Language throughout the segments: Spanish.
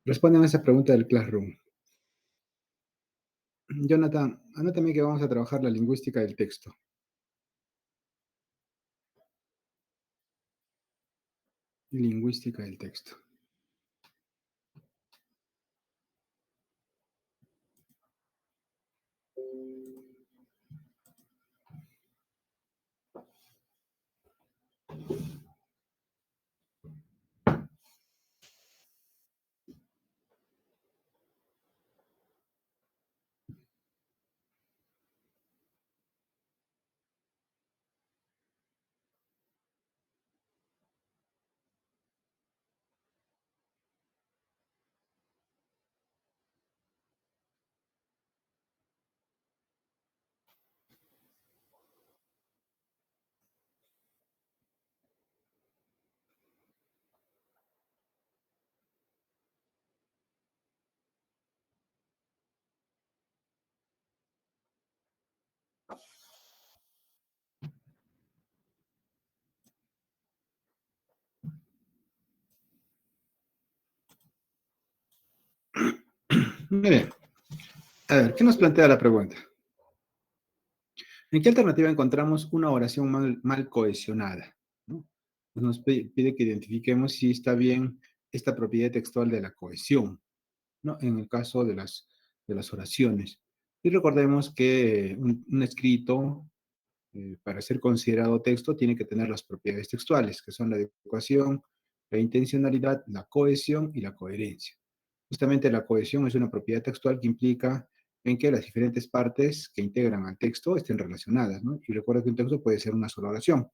Responden a esa pregunta del Classroom. Jonathan, anótame que vamos a trabajar la lingüística del texto. Lingüística del texto. Muy bien. A ver, ¿qué nos plantea la pregunta? ¿En qué alternativa encontramos una oración mal cohesionada? ¿No? Pues nos pide que identifiquemos si está bien esta propiedad textual de la cohesión, ¿no? En el caso de las oraciones. Y recordemos que un escrito, para ser considerado texto, tiene que tener las propiedades textuales, que son la adecuación, la intencionalidad, la cohesión y la coherencia. Justamente la cohesión es una propiedad textual que implica en que las diferentes partes que integran al texto estén relacionadas, ¿no? Y recuerda que un texto puede ser una sola oración.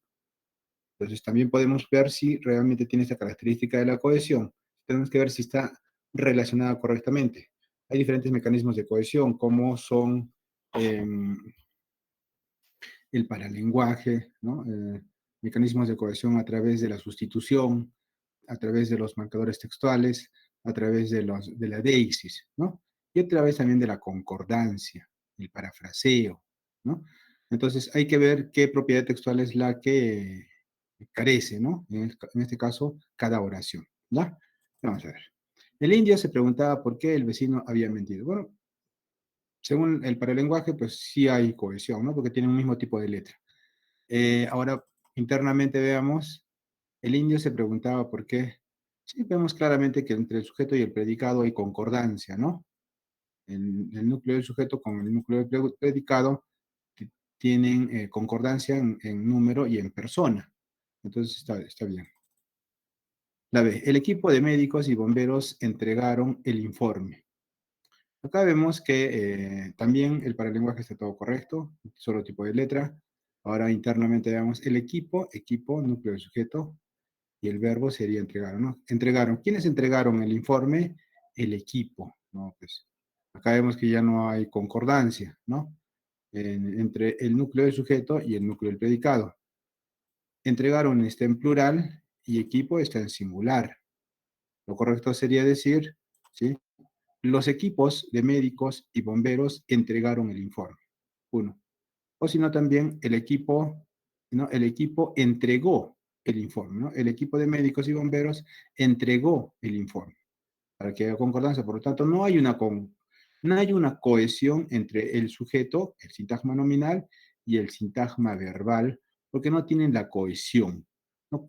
Entonces también podemos ver si realmente tiene esta característica de la cohesión. Tenemos que ver si está relacionada correctamente. Hay diferentes mecanismos de cohesión, como son eh, el paralenguaje, ¿no? Mecanismos de cohesión a través de la sustitución, a través de los marcadores textuales, a través de la deixis, ¿no? Y a través también de la concordancia, el parafraseo, ¿no? Entonces hay que ver qué propiedad textual es la que carece, ¿no? En este caso, cada oración, ¿ya? Vamos a ver. El indio se preguntaba por qué el vecino había mentido. Bueno, según el paralenguaje, pues sí hay cohesión, ¿no? Porque tienen un mismo tipo de letra. Ahora, internamente veamos, el indio se preguntaba por qué. Sí, vemos claramente que entre el sujeto y el predicado hay concordancia, ¿no? El núcleo del sujeto con el núcleo del predicado tienen concordancia en número y en persona. Entonces está bien. La B, el equipo de médicos y bomberos entregaron el informe. Acá vemos que también el paralenguaje está todo correcto, solo tipo de letra. Ahora internamente veamos el equipo, núcleo del sujeto, y el verbo sería entregaron, ¿no? Entregaron. ¿Quiénes entregaron el informe? El equipo, ¿no? Pues acá vemos que ya no hay concordancia, ¿no? Entre el núcleo del sujeto y el núcleo del predicado. Entregaron está en plural y equipo está en singular. Lo correcto sería decir, ¿sí? Los equipos de médicos y bomberos entregaron el informe. Uno. O si no, también el equipo, ¿no? El equipo entregó el informe, ¿no? El equipo de médicos y bomberos entregó el informe para que haya concordancia. Por lo tanto, no hay una cohesión entre el sujeto, el sintagma nominal, y el sintagma verbal, porque no tienen la cohesión.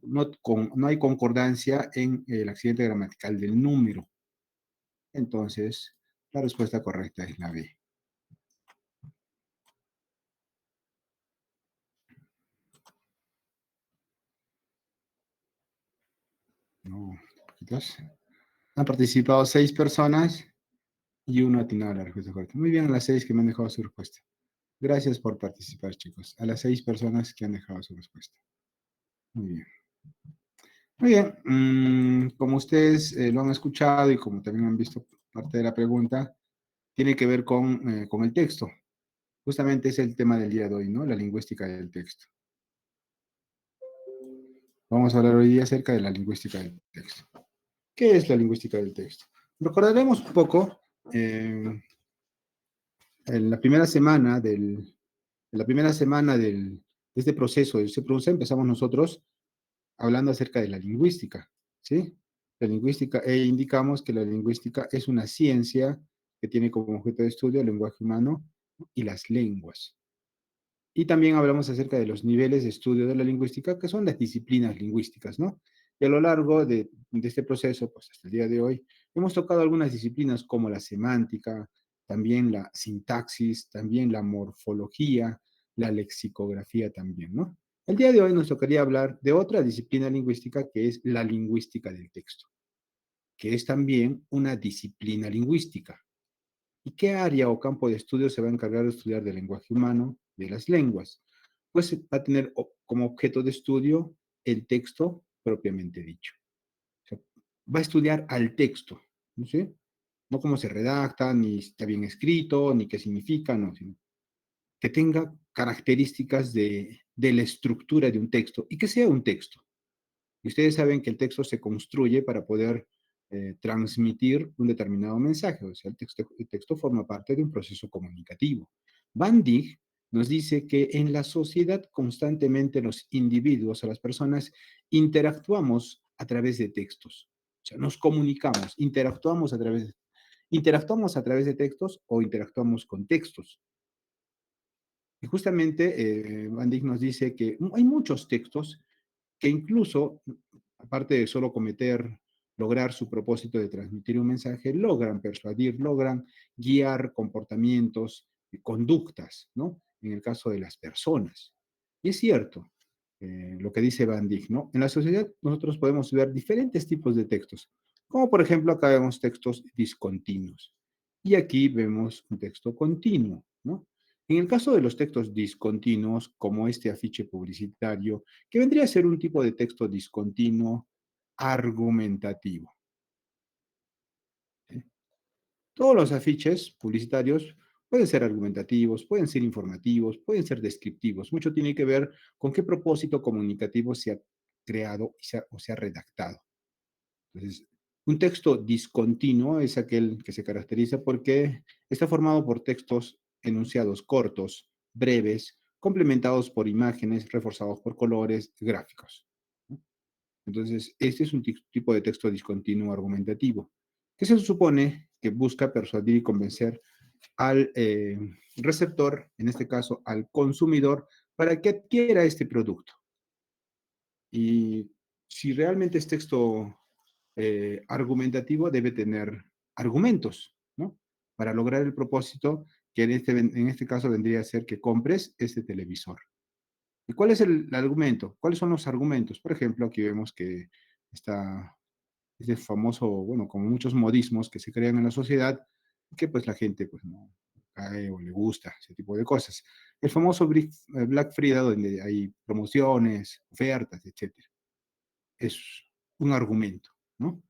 No hay concordancia en el accidente gramatical del número. Entonces, la respuesta correcta es la B. No, poquitos. Han participado 6 personas y uno ha atinado la respuesta correcta. Muy bien, a las 6 que me han dejado su respuesta. Gracias por participar, chicos. A las 6 personas que han dejado su respuesta. Muy bien. Muy bien. Como ustedes lo han escuchado y como también han visto parte de la pregunta, tiene que ver con el texto. Justamente es el tema del día de hoy, ¿no? La lingüística del texto. Vamos a hablar hoy día acerca de la lingüística del texto. ¿Qué es la lingüística del texto? Recordaremos un poco en la primera semana de este proceso, empezamos nosotros hablando acerca de la lingüística, ¿sí? La lingüística, e indicamos que la lingüística es una ciencia que tiene como objeto de estudio el lenguaje humano y las lenguas. Y también hablamos acerca de los niveles de estudio de la lingüística, que son las disciplinas lingüísticas, ¿no? Y a lo largo de este proceso, pues hasta el día de hoy, hemos tocado algunas disciplinas como la semántica, también la sintaxis, también la morfología, la lexicografía también, ¿no? El día de hoy nos tocaría hablar de otra disciplina lingüística que es la lingüística del texto, que es también una disciplina lingüística. ¿Y qué área o campo de estudio se va a encargar de estudiar del lenguaje humano, de las lenguas? Pues va a tener como objeto de estudio el texto propiamente dicho. O sea, va a estudiar al texto, ¿no sé? No cómo se redacta, ni si está bien escrito, ni qué significa, no, sino que tenga características de la estructura de un texto y que sea un texto. Y ustedes saben que el texto se construye para poder transmitir un determinado mensaje, o sea, el texto forma parte de un proceso comunicativo. Van Dijk nos dice que en la sociedad constantemente los individuos o las personas interactuamos a través de textos, o sea, nos comunicamos, interactuamos a través de textos o interactuamos con textos. Y justamente Van Dijk nos dice que hay muchos textos que incluso, aparte de solo lograr su propósito de transmitir un mensaje, logran persuadir, logran guiar comportamientos y conductas, ¿no? En el caso de las personas. Y es cierto lo que dice Van Dijk, ¿no? En la sociedad nosotros podemos ver diferentes tipos de textos, como por ejemplo acá vemos textos discontinuos y aquí vemos un texto continuo, ¿no? En el caso de los textos discontinuos, como este afiche publicitario, que vendría a ser un tipo de texto discontinuo argumentativo. ¿Sí? Todos los afiches publicitarios pueden ser argumentativos, pueden ser informativos, pueden ser descriptivos. Mucho tiene que ver con qué propósito comunicativo se ha creado o se ha redactado. Entonces, un texto discontinuo es aquel que se caracteriza porque está formado por textos enunciados cortos, breves, complementados por imágenes, reforzados por colores, gráficos. Entonces, este es un tipo de texto discontinuo argumentativo, que se supone que busca persuadir y convencer al receptor, en este caso al consumidor, para que adquiera este producto. Y si realmente es texto argumentativo, debe tener argumentos, ¿no? Para lograr el propósito que en este caso vendría a ser que compres este televisor. ¿Y cuál es el argumento? ¿Cuáles son los argumentos? Por ejemplo, aquí vemos que está ese famoso, bueno, como muchos modismos que se crean en la sociedad, que pues la gente pues no cae o le gusta, ese tipo de cosas. El famoso Black Friday, donde hay promociones, ofertas, etcétera. Es un argumento, ¿no?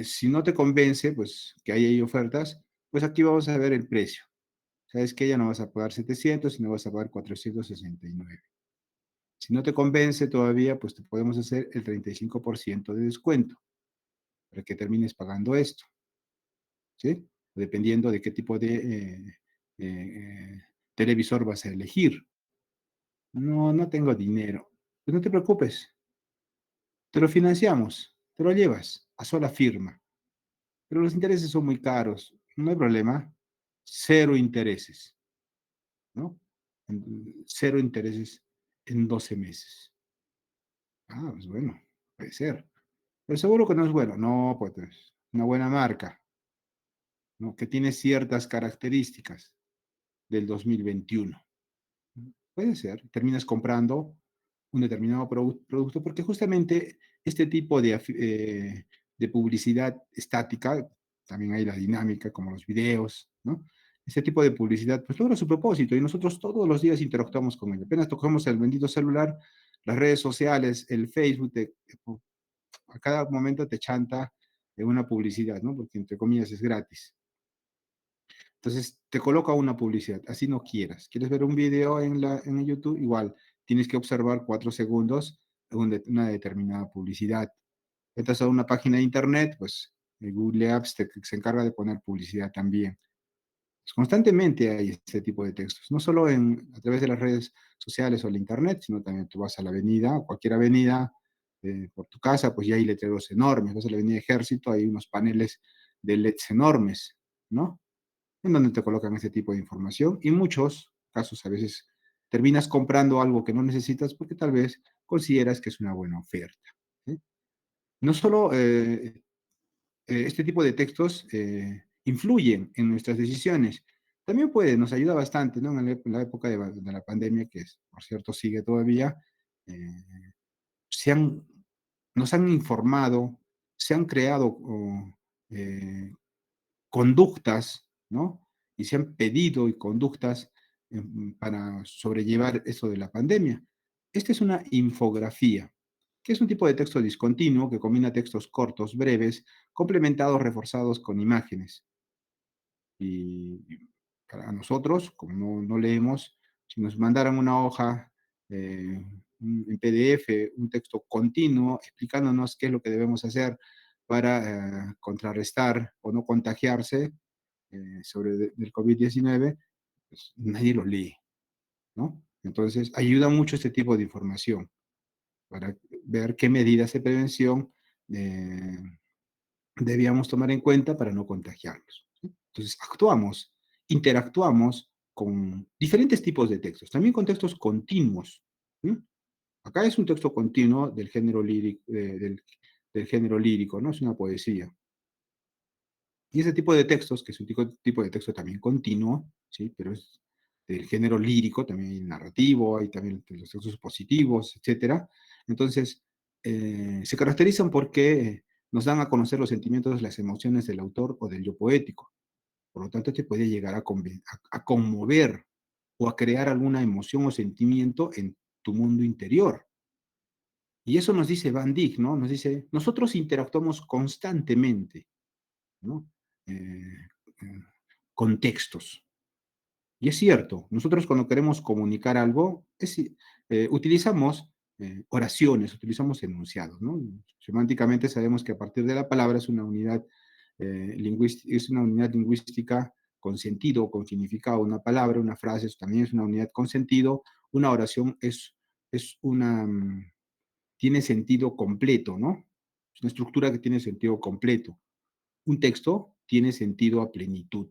Si no te convence, pues que hay ahí ofertas, pues aquí vamos a ver el precio. Sabes que ya no vas a pagar 700, sino vas a pagar 469. Si no te convence todavía, pues te podemos hacer el 35% de descuento para que termines pagando esto, ¿sí? Dependiendo de qué tipo de televisor vas a elegir. No, no tengo dinero. Pues no te preocupes, te lo financiamos, te lo llevas a sola firma. Pero los intereses son muy caros. No hay problema. Cero intereses, ¿no? Cero intereses en 12 meses. Ah, pues bueno, puede ser. Pero seguro que no es bueno. No, pues es una buena marca, ¿no? Que tiene ciertas características del 2021. Puede ser. Terminas comprando un determinado producto porque justamente este tipo de publicidad estática, también hay la dinámica como los videos, ¿no? Este tipo de publicidad pues logra su propósito y nosotros todos los días interactuamos con él. Apenas tocamos el bendito celular, las redes sociales, el Facebook, a cada momento te chanta una publicidad, ¿no? Porque entre comillas es gratis. Entonces te coloca una publicidad, así no quieras. ¿Quieres ver un video en YouTube? Igual, tienes que observar 4 segundos una determinada publicidad. Entras a una página de internet, pues Google Apps se encarga de poner publicidad también. Pues, constantemente hay este tipo de textos, no solo a través de las redes sociales o el internet, sino también tú vas a la avenida, cualquier avenida, por tu casa, pues ya hay letreros enormes. Vas a la Avenida Ejército, hay unos paneles de LEDs enormes, ¿no? En donde te colocan ese tipo de información. Y en muchos casos a veces terminas comprando algo que no necesitas porque tal vez consideras que es una buena oferta. ¿Sí? No solo este tipo de textos influyen en nuestras decisiones, también puede, nos ayuda bastante, ¿no? En la época de la pandemia, que es, por cierto sigue todavía, eh, se han, nos han informado, se han creado eh, conductas, ¿no? Y se han pedido y conductas para sobrellevar eso de la pandemia. Esta es una infografía, que es un tipo de texto discontinuo que combina textos cortos, breves, complementados, reforzados con imágenes. Y para nosotros, como no leemos, si nos mandaran una hoja en PDF, un texto continuo explicándonos qué es lo que debemos hacer para contrarrestar o no contagiarse del COVID-19, pues nadie lo lee, ¿no? Entonces, ayuda mucho este tipo de información para ver qué medidas de prevención eh, debíamos tomar en cuenta para no contagiarnos. ¿Sí? Entonces, actuamos, interactuamos con diferentes tipos de textos, también con textos continuos. ¿Sí? Acá es un texto continuo del género lírico, del género lírico, ¿no? Es una poesía. Y ese tipo de textos, que es un tipo de texto también continuo, ¿sí? Pero es del género lírico, también hay narrativo, hay también los textos positivos, etcétera. Entonces, se caracterizan porque nos dan a conocer los sentimientos, las emociones del autor o del yo poético. Por lo tanto, te puede llegar a conmover o a crear alguna emoción o sentimiento en tu mundo interior. Y eso nos dice Van Dyck, ¿no? Nos dice, nosotros interactuamos constantemente, ¿no? Eh, eh, con textos. Y es cierto, nosotros cuando queremos comunicar algo, utilizamos oraciones, utilizamos enunciados, ¿no? Semánticamente sabemos que a partir de la palabra es una unidad lingüística con sentido, con significado. Una palabra, una frase también es una unidad con sentido. Una oración es tiene sentido completo, ¿no? Es una estructura que tiene sentido completo. Un texto tiene sentido a plenitud.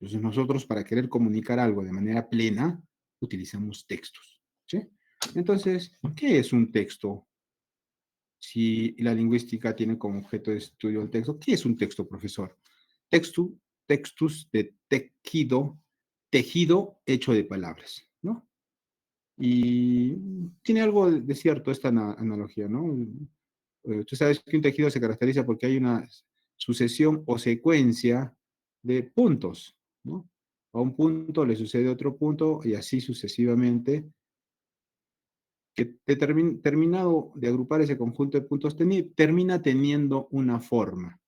Entonces nosotros para querer comunicar algo de manera plena utilizamos textos. ¿Sí? Entonces, ¿qué es un texto? Si la lingüística tiene como objeto de estudio el texto, ¿qué es un texto, profesor? Texto, textus de tejido, tejido hecho de palabras, ¿no? Y tiene algo de cierto esta analogía, ¿no? Tú sabes que un tejido se caracteriza porque hay una sucesión o secuencia de puntos, ¿no? A un punto le sucede otro punto y así sucesivamente, que terminado de agrupar ese conjunto de puntos, termina teniendo una forma,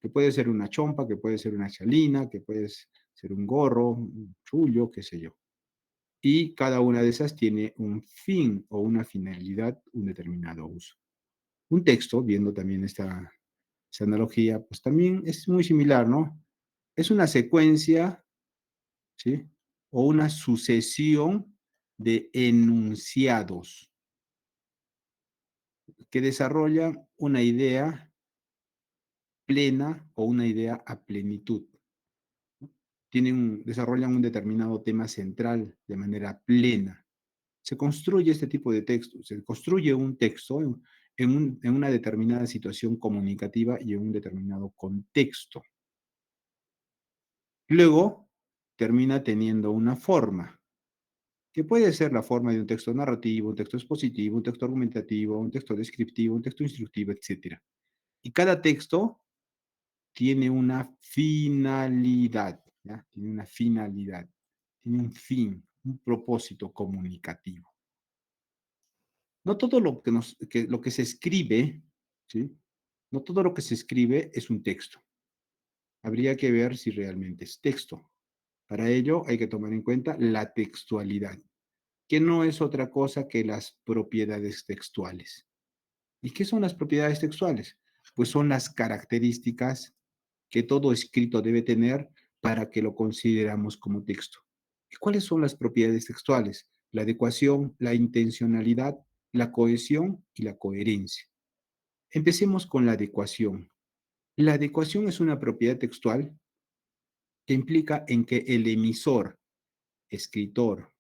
que puede ser una chompa, que puede ser una chalina, que puede ser un gorro, un chullo, qué sé yo. Y cada una de esas tiene un fin o una finalidad, un determinado uso. Un texto, viendo también esa analogía, pues también es muy similar, ¿no? Es una secuencia, ¿sí? O una sucesión de enunciados que desarrollan una idea plena o una idea a plenitud. Desarrollan un determinado tema central de manera plena. Se construye este tipo de texto, se construye un texto en una determinada situación comunicativa y en un determinado contexto. Luego termina teniendo una forma, que puede ser la forma de un texto narrativo, un texto expositivo, un texto argumentativo, un texto descriptivo, un texto instructivo, etc. Y cada texto tiene una finalidad, ¿ya? Tiene una finalidad, tiene un fin, un propósito comunicativo. No todo lo que se escribe, ¿sí? No todo lo que se escribe es un texto. Habría que ver si realmente es texto. Para ello hay que tomar en cuenta la textualidad, que no es otra cosa que las propiedades textuales. ¿Y qué son las propiedades textuales? Pues son las características que todo escrito debe tener para que lo consideramos como texto. ¿Y cuáles son las propiedades textuales? La adecuación, la intencionalidad, la cohesión y la coherencia. Empecemos con la adecuación. La adecuación es una propiedad textual que implica en que el emisor, escritor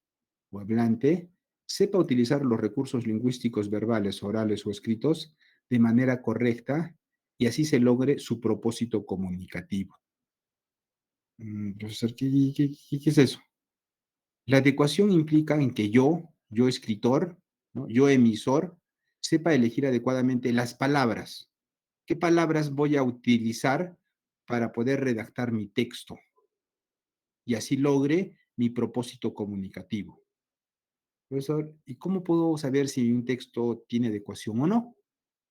o hablante sepa utilizar los recursos lingüísticos verbales, orales o escritos de manera correcta y así se logre su propósito comunicativo. Profesor, ¿qué es eso? La adecuación implica en que yo escritor, ¿no? Yo emisor, sepa elegir adecuadamente las palabras. ¿Qué palabras voy a utilizar para poder redactar mi texto? Y así logre mi propósito comunicativo. Profesor, ¿y cómo puedo saber si un texto tiene adecuación o no?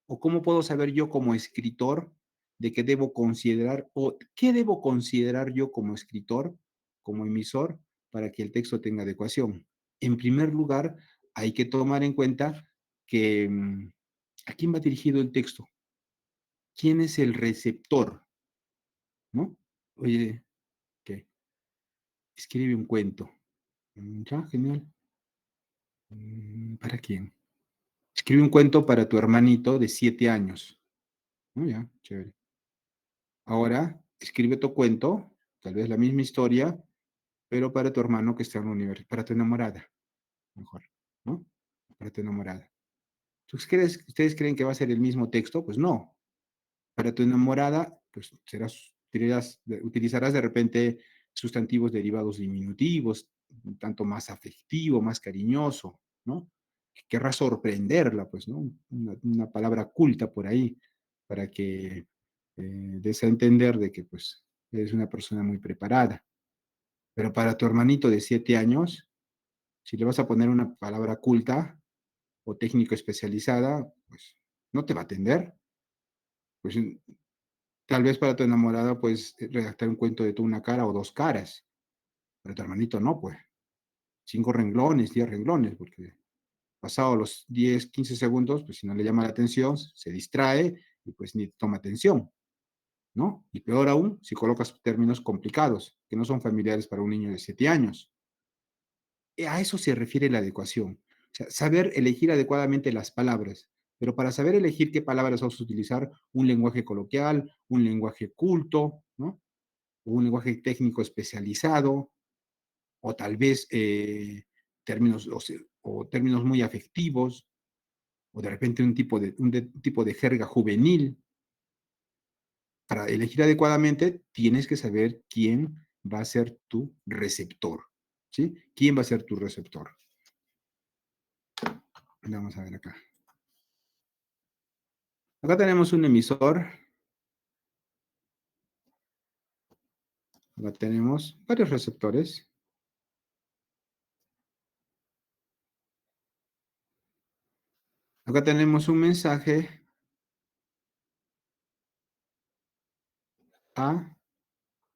¿O cómo puedo saber yo como escritor de qué debo considerar o qué debo considerar yo como escritor, como emisor, para que el texto tenga adecuación? En primer lugar, hay que tomar en cuenta que a quién va dirigido el texto, quién es el receptor, ¿no? Oye, ¿qué? Escribe un cuento. Ya, genial. ¿Para quién? Escribe un cuento para tu hermanito de 7 años. Ya, chévere. Ahora, escribe tu cuento, tal vez la misma historia, pero para tu hermano que está en la universidad, para tu enamorada, mejor, ¿no? Para tu enamorada. ¿Ustedes creen que va a ser el mismo texto? Pues no. Para tu enamorada, pues utilizarás de repente sustantivos derivados diminutivos, un tanto más afectivo, más cariñoso, ¿no? Querrás sorprenderla, pues, ¿no? Una palabra culta por ahí, para que des a entender de que, pues, eres una persona muy preparada. Pero para tu hermanito de 7 años, si le vas a poner una palabra culta o técnico especializada, pues no te va a atender. Pues tal vez para tu enamorada, pues redactar un cuento de toda una cara o dos caras. Para tu hermanito no, pues. 5 renglones, 10 renglones, porque pasado los 10, 15 segundos, pues si no le llama la atención, se distrae y pues ni toma atención, ¿no? Y peor aún, si colocas términos complicados, que no son familiares para un niño de 7 años. A eso se refiere la adecuación. O sea, saber elegir adecuadamente las palabras. Pero para saber elegir qué palabras vamos a utilizar, un lenguaje coloquial, un lenguaje culto, ¿no? O un lenguaje técnico especializado, o tal vez términos, o términos muy afectivos, o de repente un tipo de jerga juvenil. Para elegir adecuadamente, tienes que saber quién va a ser tu receptor, ¿sí? ¿Quién va a ser tu receptor? Vamos a ver acá. Acá tenemos un emisor. Acá tenemos varios receptores. Acá tenemos un mensaje A,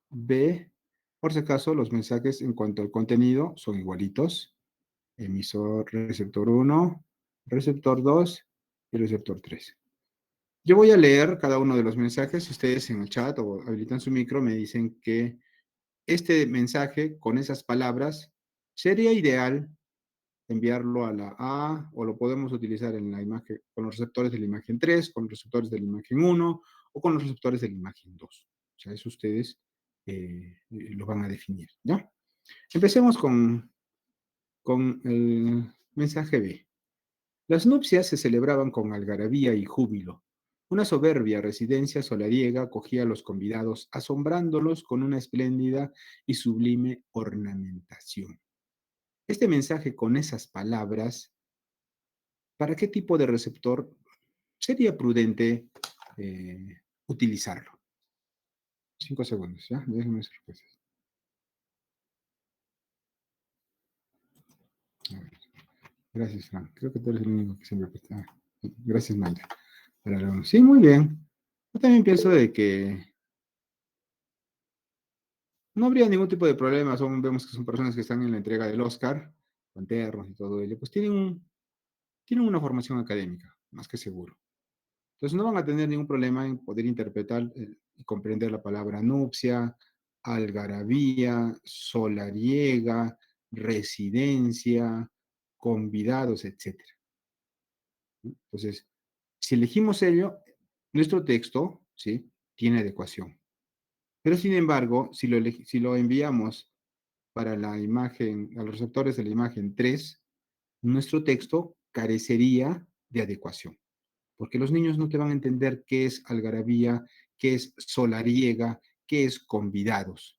B. Por si acaso, los mensajes en cuanto al contenido son igualitos. Emisor receptor 1, receptor 2 y receptor 3. Yo voy a leer cada uno de los mensajes. Ustedes en el chat o habilitan su micro me dicen que este mensaje con esas palabras sería ideal enviarlo a la A o lo podemos utilizar en la imagen con los receptores de la imagen 3, con los receptores de la imagen 1 o con los receptores de la imagen 2. O sea, eso ustedes lo van a definir, ¿ya? Empecemos con el mensaje B. Las nupcias se celebraban con algarabía y júbilo. Una soberbia residencia solariega acogía a los convidados, asombrándolos con una espléndida y sublime ornamentación. Este mensaje con esas palabras, ¿para qué tipo de receptor sería prudente utilizarlo? 5 segundos, ¿ya? Déjenme hacer respuestas. A ver. Gracias, Frank. Creo que tú eres el único que siempre está. Gracias, Mayra. Sí, muy bien. Yo también pienso de que no habría ningún tipo de problema. Vemos que son personas que están en la entrega del Oscar, con ternos y todo ello. Pues tienen una formación académica, más que seguro. Entonces no van a tener ningún problema en poder interpretar y comprender la palabra nupcia, algarabía, solariega, residencia, convidados, etcétera. Entonces, si elegimos ello, nuestro texto, ¿sí? Tiene adecuación. Pero sin embargo, si lo enviamos para la imagen, a los receptores de la imagen 3, nuestro texto carecería de adecuación, porque los niños no te van a entender qué es algarabía, qué es solariega, qué es convidados,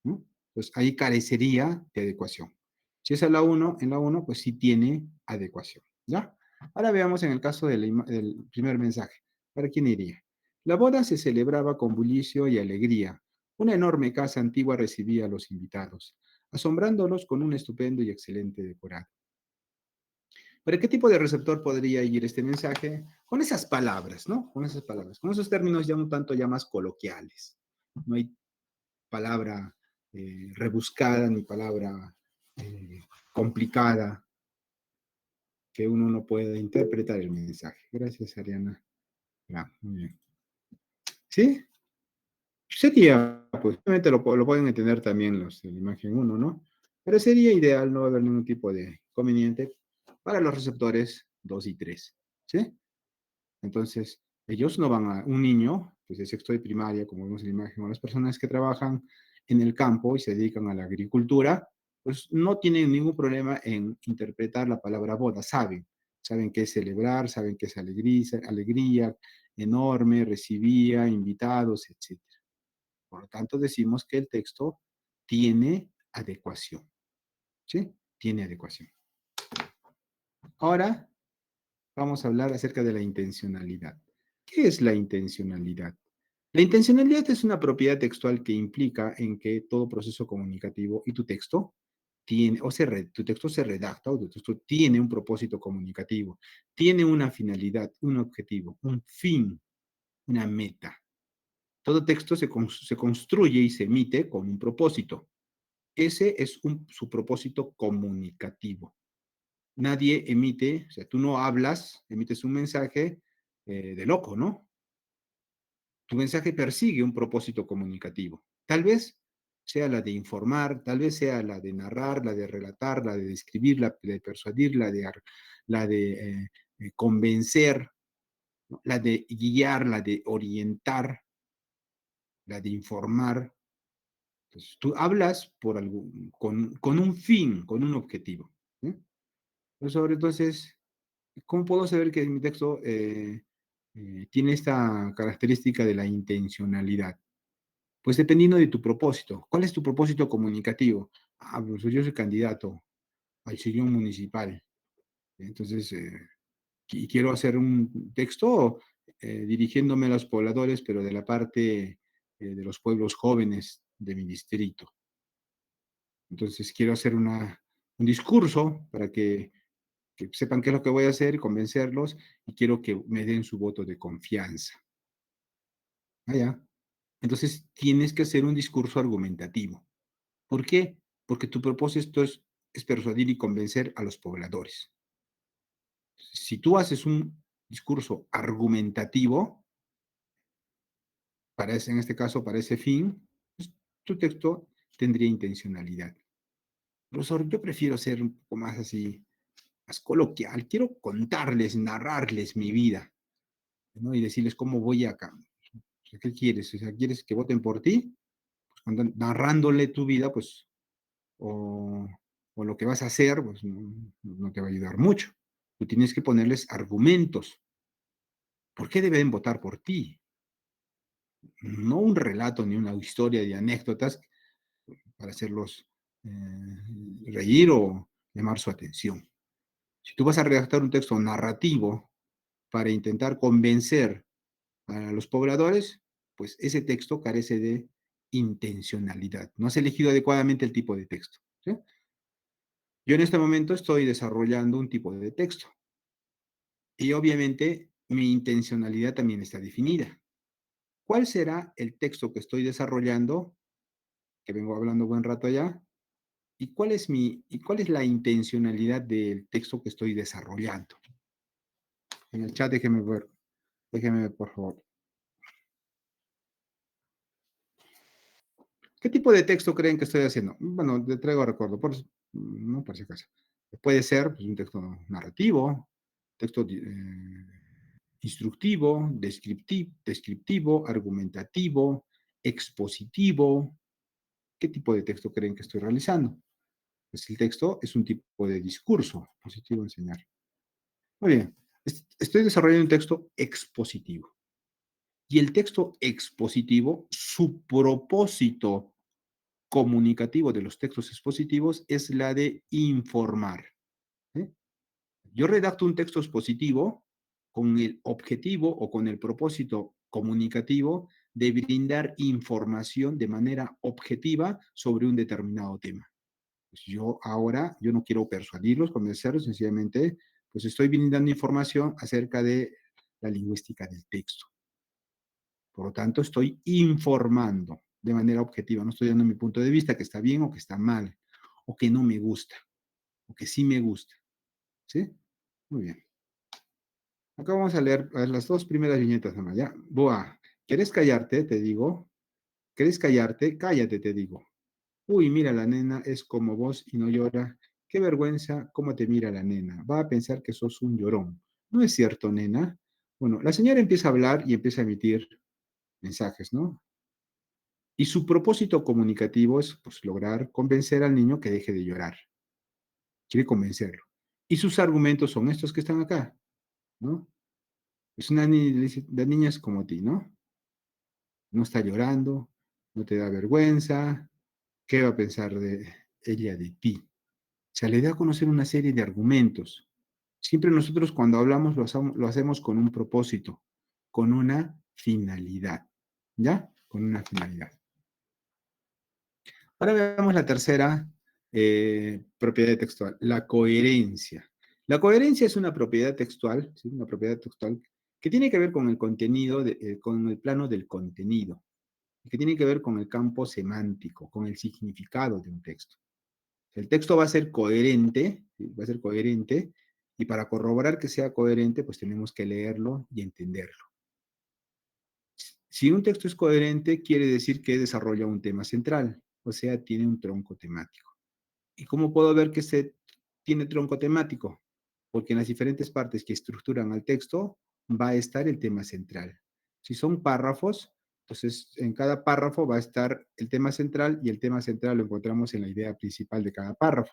¿no? Pues ahí carecería de adecuación. Si es a la 1, en la 1, pues sí tiene adecuación, ¿ya? Ahora veamos en el caso del primer mensaje. ¿Para quién iría? La boda se celebraba con bullicio y alegría. Una enorme casa antigua recibía a los invitados, asombrándolos con un estupendo y excelente decorado. ¿Para qué tipo de receptor podría ir este mensaje? Con esas palabras, ¿no? Con esas palabras, con esos términos ya un tanto ya más coloquiales. No hay palabra rebuscada ni palabra eh, complicada que uno no pueda interpretar el mensaje. Gracias, Ariana. Ya, muy bien. ¿Sí? Sería, pues, obviamente lo pueden entender también los de la imagen uno, ¿no? Pero sería ideal no haber ningún tipo de inconveniente para los receptores 2 y 3. ¿Sí? Entonces, ellos no van a, un niño, pues de sexto de primaria, como vemos en la imagen, o las personas que trabajan en el campo y se dedican a la agricultura, pues no tienen ningún problema en interpretar la palabra boda, saben qué es celebrar, saben qué es alegría enorme, recibía, invitados, etcétera. Por lo tanto, decimos que el texto tiene adecuación, ¿sí? Tiene adecuación. Ahora vamos a hablar acerca de la intencionalidad. ¿Qué es la intencionalidad? La intencionalidad es una propiedad textual que implica en que todo proceso comunicativo y tu texto tiene, tu texto se redacta o tu texto tiene un propósito comunicativo, tiene una finalidad, un objetivo, un fin, una meta. Todo texto se construye y se emite con un propósito. Ese es su propósito comunicativo. Nadie emite, o sea, tú no hablas, emites un mensaje de loco, ¿no? Tu mensaje persigue un propósito comunicativo. Tal vez sea la de informar, tal vez sea la de narrar, la de relatar, la de describir, la de persuadir, la de convencer, ¿no? La de guiar, la de orientar, la de informar. Entonces, tú hablas con un fin, con un objetivo. ¿Sí? Entonces, ¿cómo puedo saber que mi texto tiene esta característica de la intencionalidad? Pues dependiendo de tu propósito. ¿Cuál es tu propósito comunicativo? Ah, pues yo soy candidato al sillón municipal. Entonces, quiero hacer un texto dirigiéndome a los pobladores, pero de la parte de los pueblos jóvenes de mi distrito. Entonces, quiero hacer un discurso para que sepan qué es lo que voy a hacer, convencerlos, y quiero que me den su voto de confianza. Ah, ya. Entonces, tienes que hacer un discurso argumentativo. ¿Por qué? Porque tu propósito es persuadir y convencer a los pobladores. Si tú haces un discurso argumentativo, en este caso para ese fin, pues, tu texto tendría intencionalidad. Profesor, yo prefiero ser un poco más así, más coloquial. Quiero contarles, narrarles mi vida, ¿no? Y decirles cómo voy acá. O sea, ¿qué quieres? O sea, ¿quieres que voten por ti? Pues narrándole tu vida, pues, o, o lo que vas a hacer, pues no te va a ayudar mucho. Tú tienes que ponerles argumentos. ¿Por qué deben votar por ti? No un relato ni una historia de anécdotas para hacerlos reír o llamar su atención. Si tú vas a redactar un texto narrativo para intentar convencer a los pobladores, pues ese texto carece de intencionalidad. No has elegido adecuadamente el tipo de texto. ¿Sí? Yo en este momento estoy desarrollando un tipo de texto y obviamente mi intencionalidad también está definida. ¿Cuál será el texto que estoy desarrollando, que vengo hablando buen rato ya? ¿Y cuál es la intencionalidad del texto que estoy desarrollando? En el chat déjeme ver, por favor. ¿Qué tipo de texto creen que estoy haciendo? Bueno, te traigo recuerdo, no por si acaso. Puede ser pues, un texto narrativo, texto instructivo, descriptivo, argumentativo, expositivo. ¿Qué tipo de texto creen que estoy realizando? Pues el texto es un tipo de discurso positivo enseñar. Muy bien, estoy desarrollando un texto expositivo. Y el texto expositivo, su propósito comunicativo de los textos expositivos es la de informar. ¿Eh? Yo redacto un texto expositivo con el objetivo o con el propósito comunicativo de brindar información de manera objetiva sobre un determinado tema. Pues yo no quiero persuadirlos, convencerlos, sencillamente, pues estoy brindando información acerca de la lingüística del texto. Por lo tanto, estoy informando de manera objetiva, no estoy dando mi punto de vista, que está bien o que está mal, o que no me gusta, o que sí me gusta. ¿Sí? Muy bien. Acá vamos a leer las dos primeras viñetas nomás, ¿ya? Boa, ¿quieres callarte? Te digo. ¿Quieres callarte? Cállate, te digo. Uy, mira, la nena es como vos y no llora. Qué vergüenza cómo te mira la nena. Va a pensar que sos un llorón. ¿No es cierto, nena? Bueno, la señora empieza a hablar y empieza a emitir mensajes, ¿no? Y su propósito comunicativo es pues, lograr convencer al niño que deje de llorar. Quiere convencerlo. Y sus argumentos son estos que están acá, ¿no? Es una niña, dice, la niña es como ti, ¿no? No está llorando, no te da vergüenza. ¿Qué va a pensar de ella de ti? O sea, le da a conocer una serie de argumentos. Siempre nosotros cuando hablamos lo hacemos con un propósito, con una finalidad. ¿Ya? Con una finalidad. Ahora veamos la tercera propiedad textual, la coherencia. La coherencia es una propiedad textual, ¿sí? Una propiedad textual que tiene que ver con el contenido, con el plano del contenido, que tiene que ver con el campo semántico, con el significado de un texto. El texto va a ser coherente, ¿sí? Va a ser coherente, y para corroborar que sea coherente, pues tenemos que leerlo y entenderlo. Si un texto es coherente, quiere decir que desarrolla un tema central, o sea, tiene un tronco temático. ¿Y cómo puedo ver que se tiene tronco temático? Porque en las diferentes partes que estructuran al texto va a estar el tema central. Si son párrafos, entonces en cada párrafo va a estar el tema central y el tema central lo encontramos en la idea principal de cada párrafo.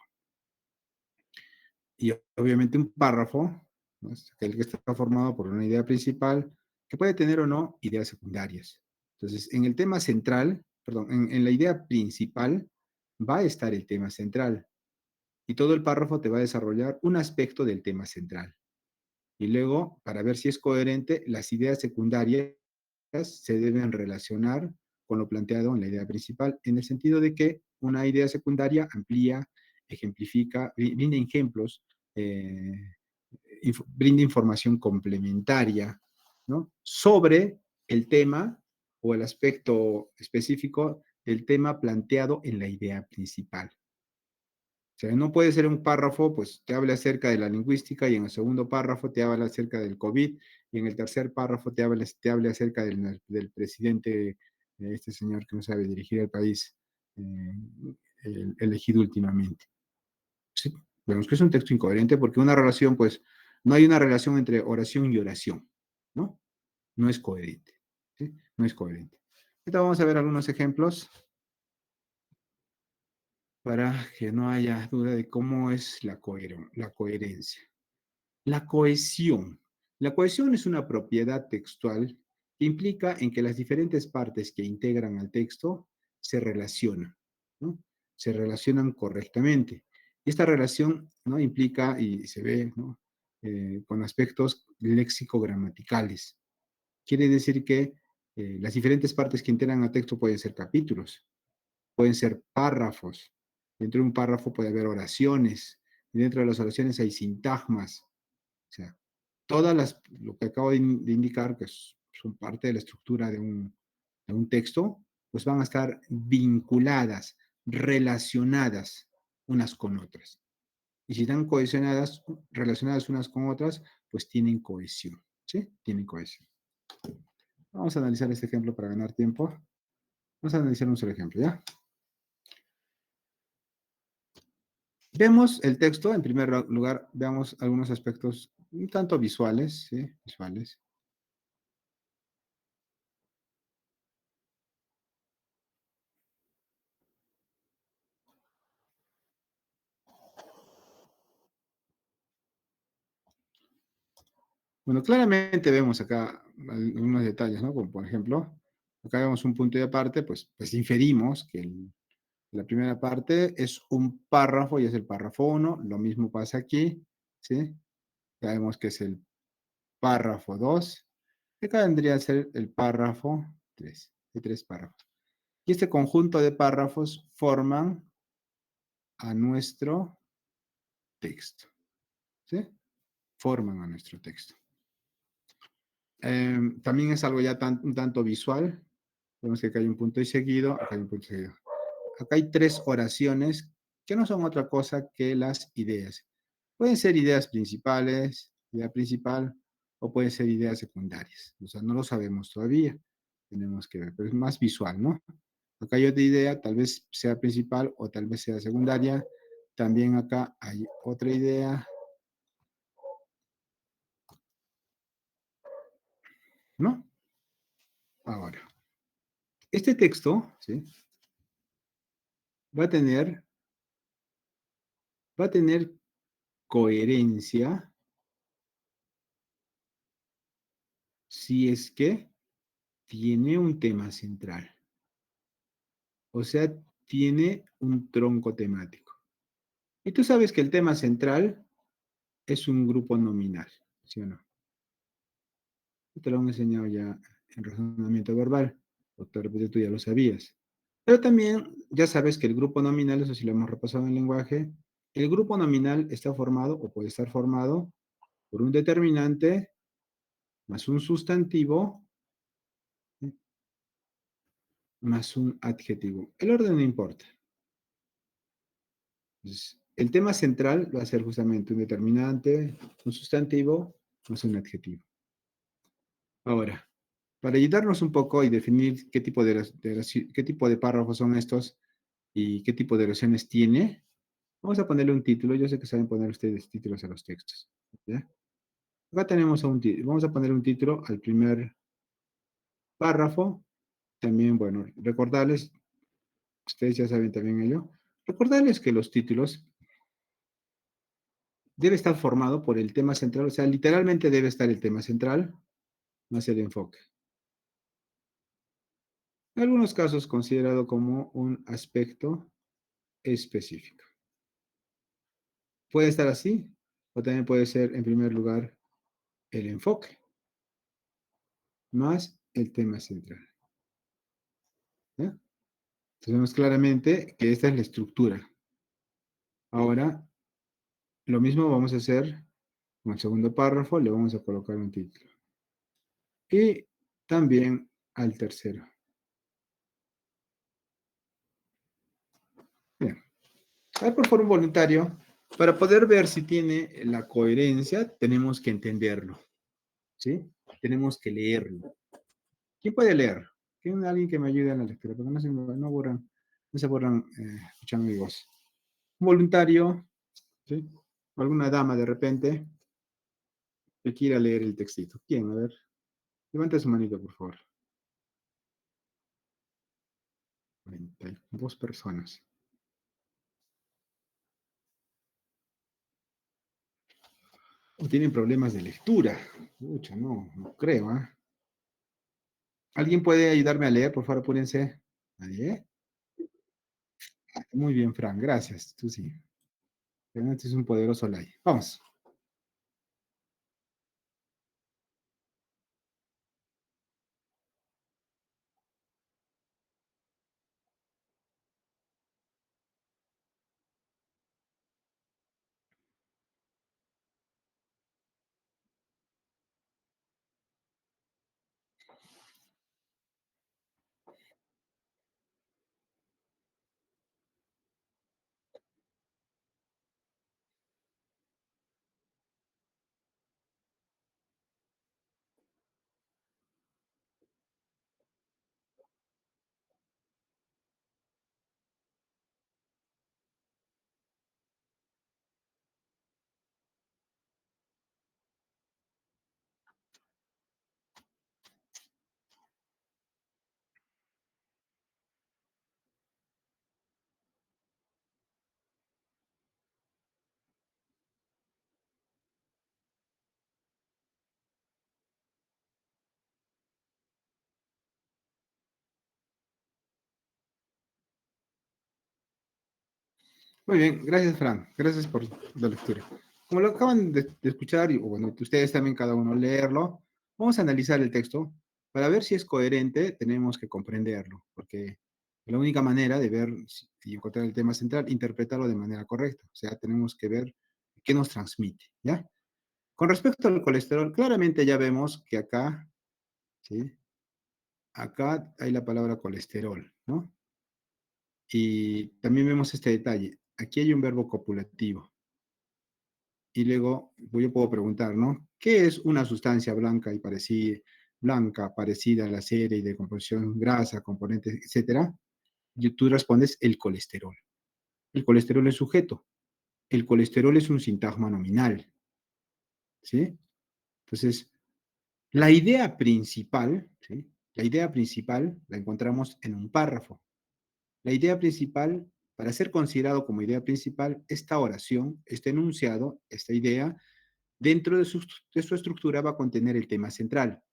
Y obviamente un párrafo, ¿no? Es el que está formado por una idea principal que puede tener o no ideas secundarias. Entonces, en el tema central, perdón, en la idea principal va a estar el tema central y todo el párrafo te va a desarrollar un aspecto del tema central. Y luego, para ver si es coherente, las ideas secundarias se deben relacionar con lo planteado en la idea principal, en el sentido de que una idea secundaria amplía, ejemplifica, brinda ejemplos, eh, brinda información complementaria, ¿no? Sobre el tema o el aspecto específico del tema planteado en la idea principal. O sea, no puede ser un párrafo, pues te habla acerca de la lingüística y en el segundo párrafo te habla acerca del COVID y en el tercer párrafo te habla acerca del presidente, este señor que no sabe dirigir el país, eh, elegido últimamente. Sí, vemos que es un texto incoherente porque una relación, pues, no hay una relación entre oración y oración, ¿no? No es coherente, ¿sí? No es coherente. Ahorita vamos a ver algunos ejemplos para que no haya duda de cómo es la coherencia. La cohesión. La cohesión es una propiedad textual que implica en que las diferentes partes que integran al texto se relacionan, ¿no? Se relacionan correctamente. Y esta relación, ¿no? Implica y se ve, ¿no? Con aspectos léxico-gramaticales. Quiere decir que las diferentes partes que integran al texto pueden ser capítulos, pueden ser párrafos. Dentro de un párrafo puede haber oraciones. Y dentro de las oraciones hay sintagmas. O sea, lo que acabo de indicar, que son parte de la estructura de un texto, pues van a estar vinculadas, relacionadas unas con otras. Y si están cohesionadas, relacionadas unas con otras, pues tienen cohesión. ¿Sí? Tienen cohesión. Vamos a analizar este ejemplo para ganar tiempo. Vamos a analizar un solo ejemplo, ¿ya? Vemos el texto, en primer lugar, veamos algunos aspectos un tanto visuales, ¿sí? Visuales. Bueno, claramente vemos acá algunos detalles, ¿no? Como por ejemplo, acá vemos un punto y aparte, pues inferimos que la primera parte es un párrafo y es el párrafo uno. Lo mismo pasa aquí, ¿sí? Ya vemos que es el párrafo 2. Acá vendría a ser el párrafo 3. Hay tres párrafos. Y este conjunto de párrafos forman a nuestro texto, ¿sí? Forman a nuestro texto. También es algo ya un tanto visual. Vemos que acá hay un punto y seguido, acá hay un punto y seguido. Acá hay tres oraciones que no son otra cosa que las ideas. Pueden ser ideas principales, idea principal, o pueden ser ideas secundarias. O sea, no lo sabemos todavía. Tenemos que ver, pero es más visual, ¿no? Acá hay otra idea, tal vez sea principal o tal vez sea secundaria. También acá hay otra idea, ¿no? Ahora, este texto, ¿sí? Va a tener, va a tener coherencia si es que tiene un tema central. O sea, tiene un tronco temático. Y tú sabes que el tema central es un grupo nominal, ¿sí o no? Te lo han enseñado ya en razonamiento verbal, o de repente tú ya lo sabías. Pero también ya sabes que el grupo nominal, eso sí lo hemos repasado en el lenguaje, el grupo nominal está formado o puede estar formado por un determinante más un sustantivo más un adjetivo. El orden no importa. Entonces, el tema central va a ser justamente un determinante, un sustantivo más un adjetivo. Ahora, para ayudarnos un poco y definir qué tipo qué tipo de párrafos son estos y qué tipo de oraciones tiene, vamos a ponerle un título. Yo sé que saben poner ustedes títulos a los textos. ¿Ya? Acá tenemos vamos a poner un título al primer párrafo. También, bueno, recordarles, ustedes ya saben también ello, recordarles que los títulos debe estar formado por el tema central, o sea, literalmente debe estar el tema central más el enfoque. En algunos casos considerado como un aspecto específico. Puede estar así, o también puede ser, en primer lugar, el enfoque más el tema central. ¿Ya? Entonces vemos claramente que esta es la estructura. Ahora, lo mismo vamos a hacer con el segundo párrafo, le vamos a colocar un título. Y también al tercero. Bien. A ver, por favor, un voluntario. Para poder ver si tiene la coherencia, tenemos que entenderlo, ¿sí? Tenemos que leerlo. ¿Quién puede leer? ¿Tiene alguien que me ayude en la lectura? Porque no se borran escuchando mi voz. Un voluntario, ¿sí? Alguna dama de repente que quiera leer el textito. ¿Quién? A ver, levante su manito, por favor. 42 personas. ¿O tienen problemas de lectura? Pucha, no creo, ¿eh? ¿Alguien puede ayudarme a leer? Por favor, apúrense. ¿Nadie? Muy bien, Fran, gracias. Tú sí. Realmente es un poderoso like. Vamos. Muy bien, gracias, Fran. Gracias por la lectura. Como lo acaban de escuchar, o bueno, ustedes también cada uno leerlo, vamos a analizar el texto. Para ver si es coherente, tenemos que comprenderlo, porque la única manera de ver y encontrar el tema central, interpretarlo de manera correcta. O sea, tenemos que ver qué nos transmite, ¿ya? Con respecto al colesterol, claramente ya vemos que acá, ¿sí? Acá hay la palabra colesterol, ¿no? Y también vemos este detalle. Aquí hay un verbo copulativo. Y luego pues, yo puedo preguntar, ¿no? ¿Qué es una sustancia blanca, parecida a la serie de composición grasa, componentes, etcétera? Y tú respondes el colesterol. El colesterol es sujeto. El colesterol es un sintagma nominal, ¿sí? Entonces, la idea principal, ¿sí? La idea principal la encontramos en un párrafo. La idea principal, para ser considerado como idea principal, esta oración, este enunciado, esta idea, dentro de su estructura va a contener el tema central,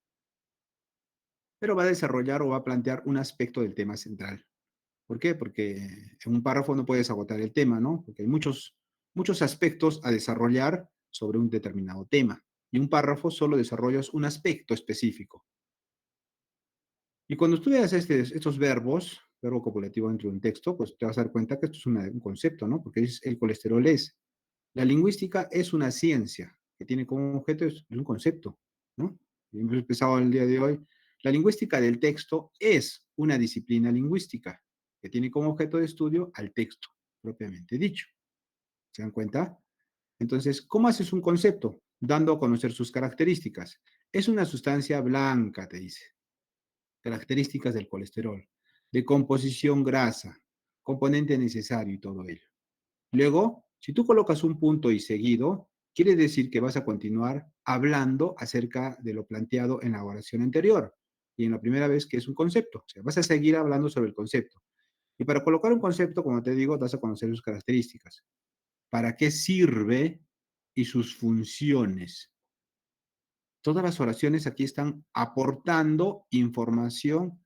pero va a desarrollar o va a plantear un aspecto del tema central. ¿Por qué? Porque en un párrafo no puedes agotar el tema, ¿no? Porque hay muchos aspectos a desarrollar sobre un determinado tema. Y un párrafo solo desarrollas un aspecto específico. Y cuando estudias estos verbos, verbo copulativo dentro de un texto, pues te vas a dar cuenta que esto es un concepto, ¿no? Porque el colesterol es. La lingüística es una ciencia que tiene como objeto es un concepto, ¿no? Y hemos empezado el día de hoy. La lingüística del texto es una disciplina lingüística que tiene como objeto de estudio al texto, propiamente dicho. ¿Se dan cuenta? Entonces, ¿cómo haces un concepto? Dando a conocer sus características. Es una sustancia blanca, te dice. Características del colesterol. De composición grasa, componente necesario y todo ello. Luego, si tú colocas un punto y seguido, quiere decir que vas a continuar hablando acerca de lo planteado en la oración anterior y en la primera vez que es un concepto. O sea, vas a seguir hablando sobre el concepto. Y para colocar un concepto, como te digo, vas a conocer sus características. ¿Para qué sirve y sus funciones? Todas las oraciones aquí están aportando información,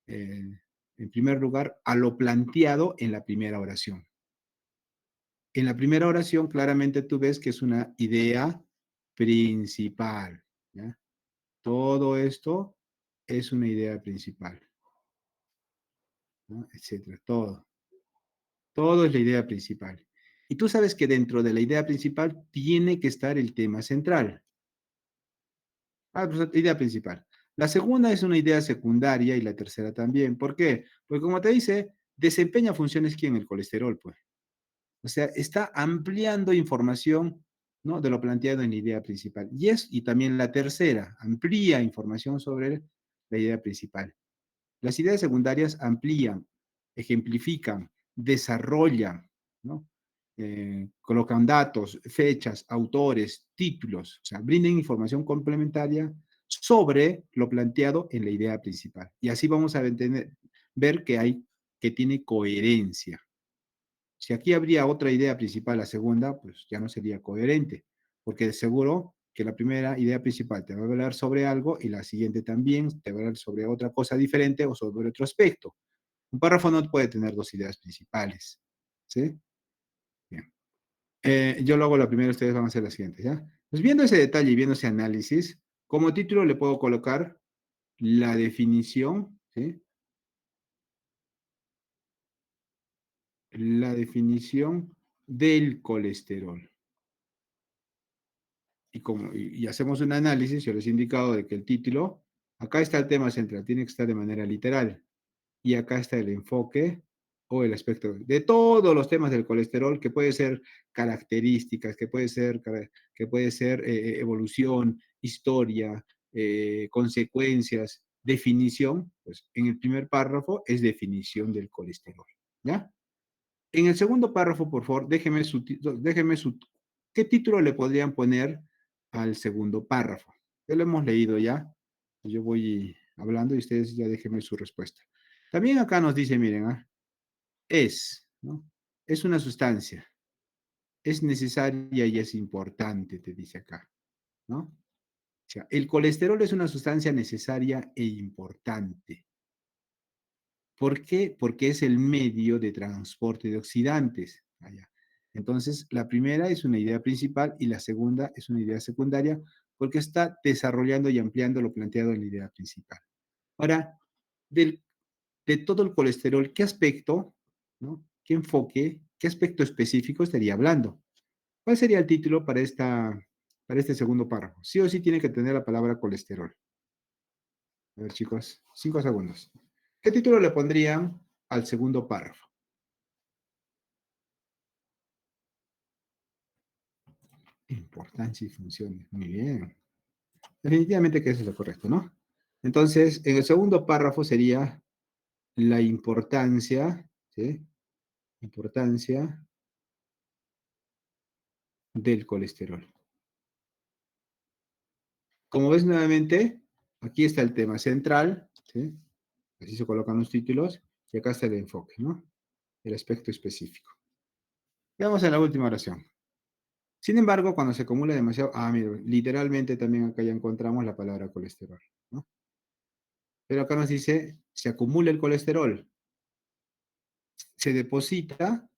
eh, en primer lugar, a lo planteado en la primera oración. En la primera oración claramente tú ves que es una idea principal, ¿ya? Todo esto es una idea principal, ¿no? Etcétera, todo. Todo es la idea principal. Y tú sabes que dentro de la idea principal tiene que estar el tema central. Ah, pues idea principal. La segunda es una idea secundaria y la tercera también. ¿Por qué? Porque como te dice, desempeña funciones ¿quién? El colesterol, pues. O sea, está ampliando información, ¿no? De lo planteado en la idea principal. Y también la tercera, amplía información sobre la idea principal. Las ideas secundarias amplían, ejemplifican, desarrollan, ¿no? Colocan datos, fechas, autores, títulos, o sea, brindan información complementaria sobre lo planteado en la idea principal. Y así vamos a ver que tiene coherencia. Si aquí habría otra idea principal, la segunda, pues ya no sería coherente, porque de seguro que la primera idea principal te va a hablar sobre algo y la siguiente también te va a hablar sobre otra cosa diferente o sobre otro aspecto. Un párrafo no puede tener dos ideas principales. ¿Sí? Bien. Yo lo hago la primera, ustedes van a hacer la siguiente, ¿ya? Pues viendo ese detalle y viendo ese análisis, como título le puedo colocar la definición, ¿sí? La definición del colesterol. Y hacemos un análisis, yo les he indicado de que el título, acá está el tema central, tiene que estar de manera literal. Y acá está el enfoque o el aspecto de todos los temas del colesterol, que puede ser características, que puede ser evolución, historia, consecuencias, definición. Pues en el primer párrafo es definición del colesterol. ¿Ya? En el segundo párrafo, por favor, ¿qué título le podrían poner al segundo párrafo? Ya lo hemos leído ya. Yo voy hablando y ustedes ya déjenme su respuesta. También acá nos dice, miren, ¿no? Es una sustancia, es necesaria y es importante, te dice acá, ¿no? O sea, el colesterol es una sustancia necesaria e importante. ¿Por qué? Porque es el medio de transporte de oxidantes. Allá. Entonces, la primera es una idea principal y la segunda es una idea secundaria porque está desarrollando y ampliando lo planteado en la idea principal. Ahora, del, de todo el colesterol, ¿qué aspecto, ¿no? ¿Qué enfoque, qué aspecto específico estaría hablando? ¿Cuál sería el título para este segundo párrafo? Sí o sí tiene que tener la palabra colesterol. A ver, chicos, 5 segundos. ¿Qué título le pondrían al segundo párrafo? Importancia y funciones. Muy bien. Definitivamente que eso es lo correcto, ¿no? Entonces, en el segundo párrafo sería la importancia, ¿sí? Importancia del colesterol. Como ves nuevamente, aquí está el tema central, ¿sí? Así se colocan los títulos, y acá está el enfoque, ¿no? El aspecto específico. Veamos en la última oración. Sin embargo, cuando se acumula demasiado, mira, literalmente también acá ya encontramos la palabra colesterol, ¿no? Pero acá nos dice, se acumula el colesterol, se deposita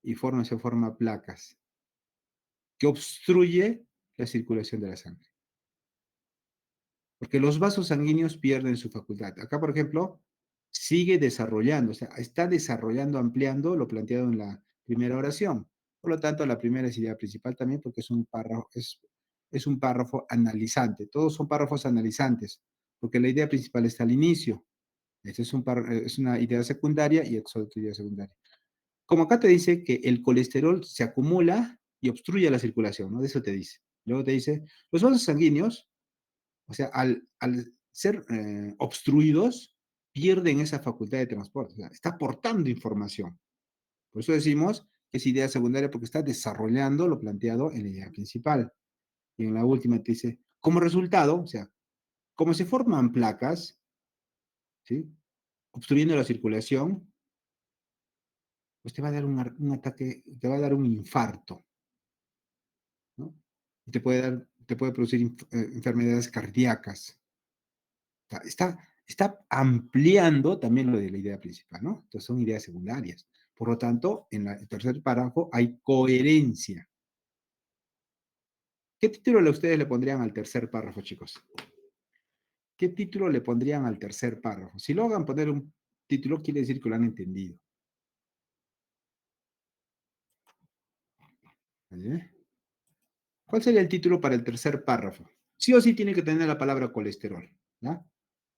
y se forma placas que obstruye la circulación de la sangre. Porque los vasos sanguíneos pierden su facultad. Acá, por ejemplo, sigue desarrollando, o sea, está desarrollando, ampliando lo planteado en la primera oración. Por lo tanto, la primera es idea principal también porque es un párrafo analizante. Todos son párrafos analizantes, porque la idea principal está al inicio. Esta es una idea secundaria y esta es otra idea secundaria. Como acá te dice que el colesterol se acumula y obstruye la circulación, ¿no? De eso te dice. Luego te dice, los vasos sanguíneos, o sea, al ser obstruidos, pierden esa facultad de transporte. O sea, está aportando información. Por eso decimos que es idea secundaria porque está desarrollando lo planteado en la idea principal. Y en la última te dice, como resultado, o sea, como se forman placas, ¿sí? Obstruyendo la circulación, pues te va a dar un ataque, te va a dar un infarto, ¿no? Y te puede producir enfermedades cardíacas. Está ampliando también lo de la idea principal, ¿no? Entonces son ideas secundarias. Por lo tanto, en el tercer párrafo hay coherencia. ¿Qué título ustedes le pondrían al tercer párrafo, chicos? ¿Qué título le pondrían al tercer párrafo? Si lo hagan poner un título, quiere decir que lo han entendido. ¿Vale? ¿Cuál sería el título para el tercer párrafo? Sí o sí tiene que tener la palabra colesterol, ¿ya?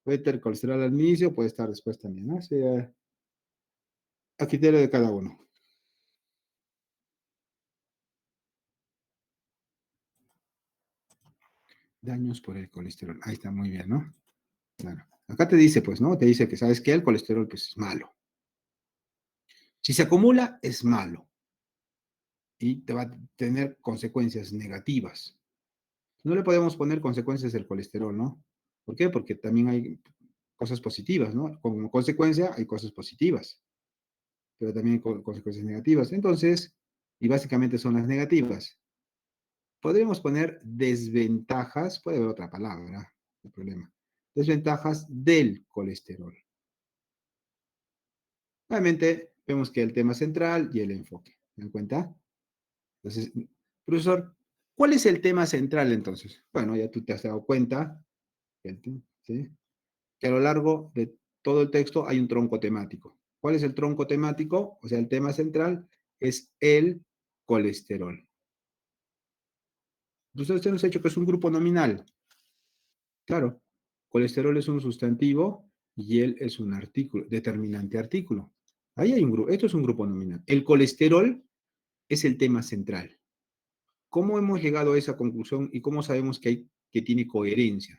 Puede tener colesterol al inicio, puede estar después también, ¿no? O sea, a criterio de cada uno. Daños por el colesterol. Ahí está, muy bien, ¿no? Claro. Acá te dice, pues, ¿no? Te dice que, ¿sabes qué? El colesterol, pues, es malo. Si se acumula, es malo y te va a tener consecuencias negativas. No le podemos poner consecuencias del colesterol, ¿no? ¿Por qué? Porque también hay cosas positivas, ¿no? Como consecuencia hay cosas positivas, pero también hay consecuencias negativas. Entonces, y básicamente son las negativas. Podríamos poner desventajas, puede haber otra palabra, ¿no? El problema. Desventajas del colesterol. Nuevamente, vemos que el tema central y el enfoque. ¿Se dan cuenta? Entonces, profesor, ¿cuál es el tema central entonces? Bueno, ya tú te has dado cuenta ¿sí? Que a lo largo de todo el texto hay un tronco temático. ¿Cuál es el tronco temático? O sea, el tema central es el colesterol. Entonces, usted nos ha dicho que es un grupo nominal. Claro, colesterol es un sustantivo y él es un artículo, determinante artículo. Ahí hay un grupo, esto es un grupo nominal. El colesterol es el tema central. ¿Cómo hemos llegado a esa conclusión y cómo sabemos que tiene coherencia?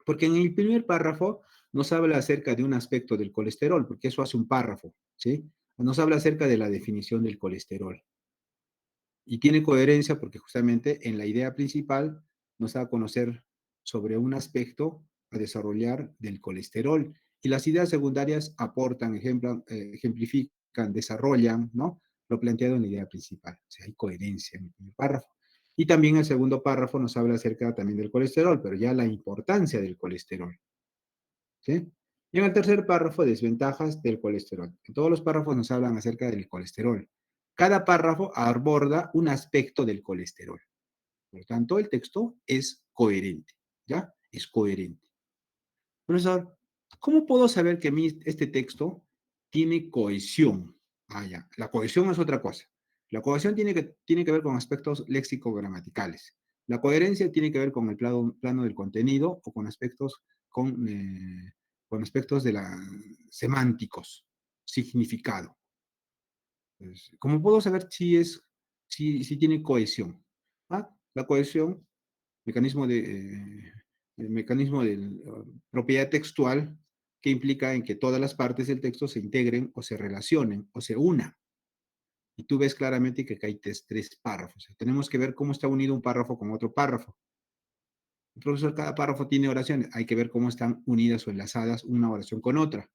Porque en el primer párrafo nos habla acerca de un aspecto del colesterol, porque eso hace un párrafo, ¿sí? Nos habla acerca de la definición del colesterol. Y tiene coherencia porque justamente en la idea principal nos da a conocer sobre un aspecto a desarrollar del colesterol. Y las ideas secundarias aportan, ejemplifican, desarrollan, ¿no? Lo planteado en la idea principal. O sea, hay coherencia en el primer párrafo. Y también el segundo párrafo nos habla acerca también del colesterol, pero ya la importancia del colesterol. ¿Sí? Y en el tercer párrafo, desventajas del colesterol. En todos los párrafos nos hablan acerca del colesterol. Cada párrafo aborda un aspecto del colesterol. Por lo tanto, el texto es coherente, ¿ya? Es coherente. Profesor, ¿cómo puedo saber que este texto tiene cohesión? Ah, ya. La cohesión es otra cosa. La cohesión tiene que ver con aspectos léxico-gramaticales. La coherencia tiene que ver con el plano del contenido o con aspectos semánticos, significado. Pues, ¿cómo puedo saber si tiene cohesión? Ah, la cohesión, el mecanismo de propiedad textual que implica en que todas las partes del texto se integren o se relacionen o se unan. Y tú ves claramente que acá hay tres párrafos. Tenemos que ver cómo está unido un párrafo con otro párrafo. El profesor, cada párrafo tiene oraciones. Hay que ver cómo están unidas o enlazadas una oración con otra.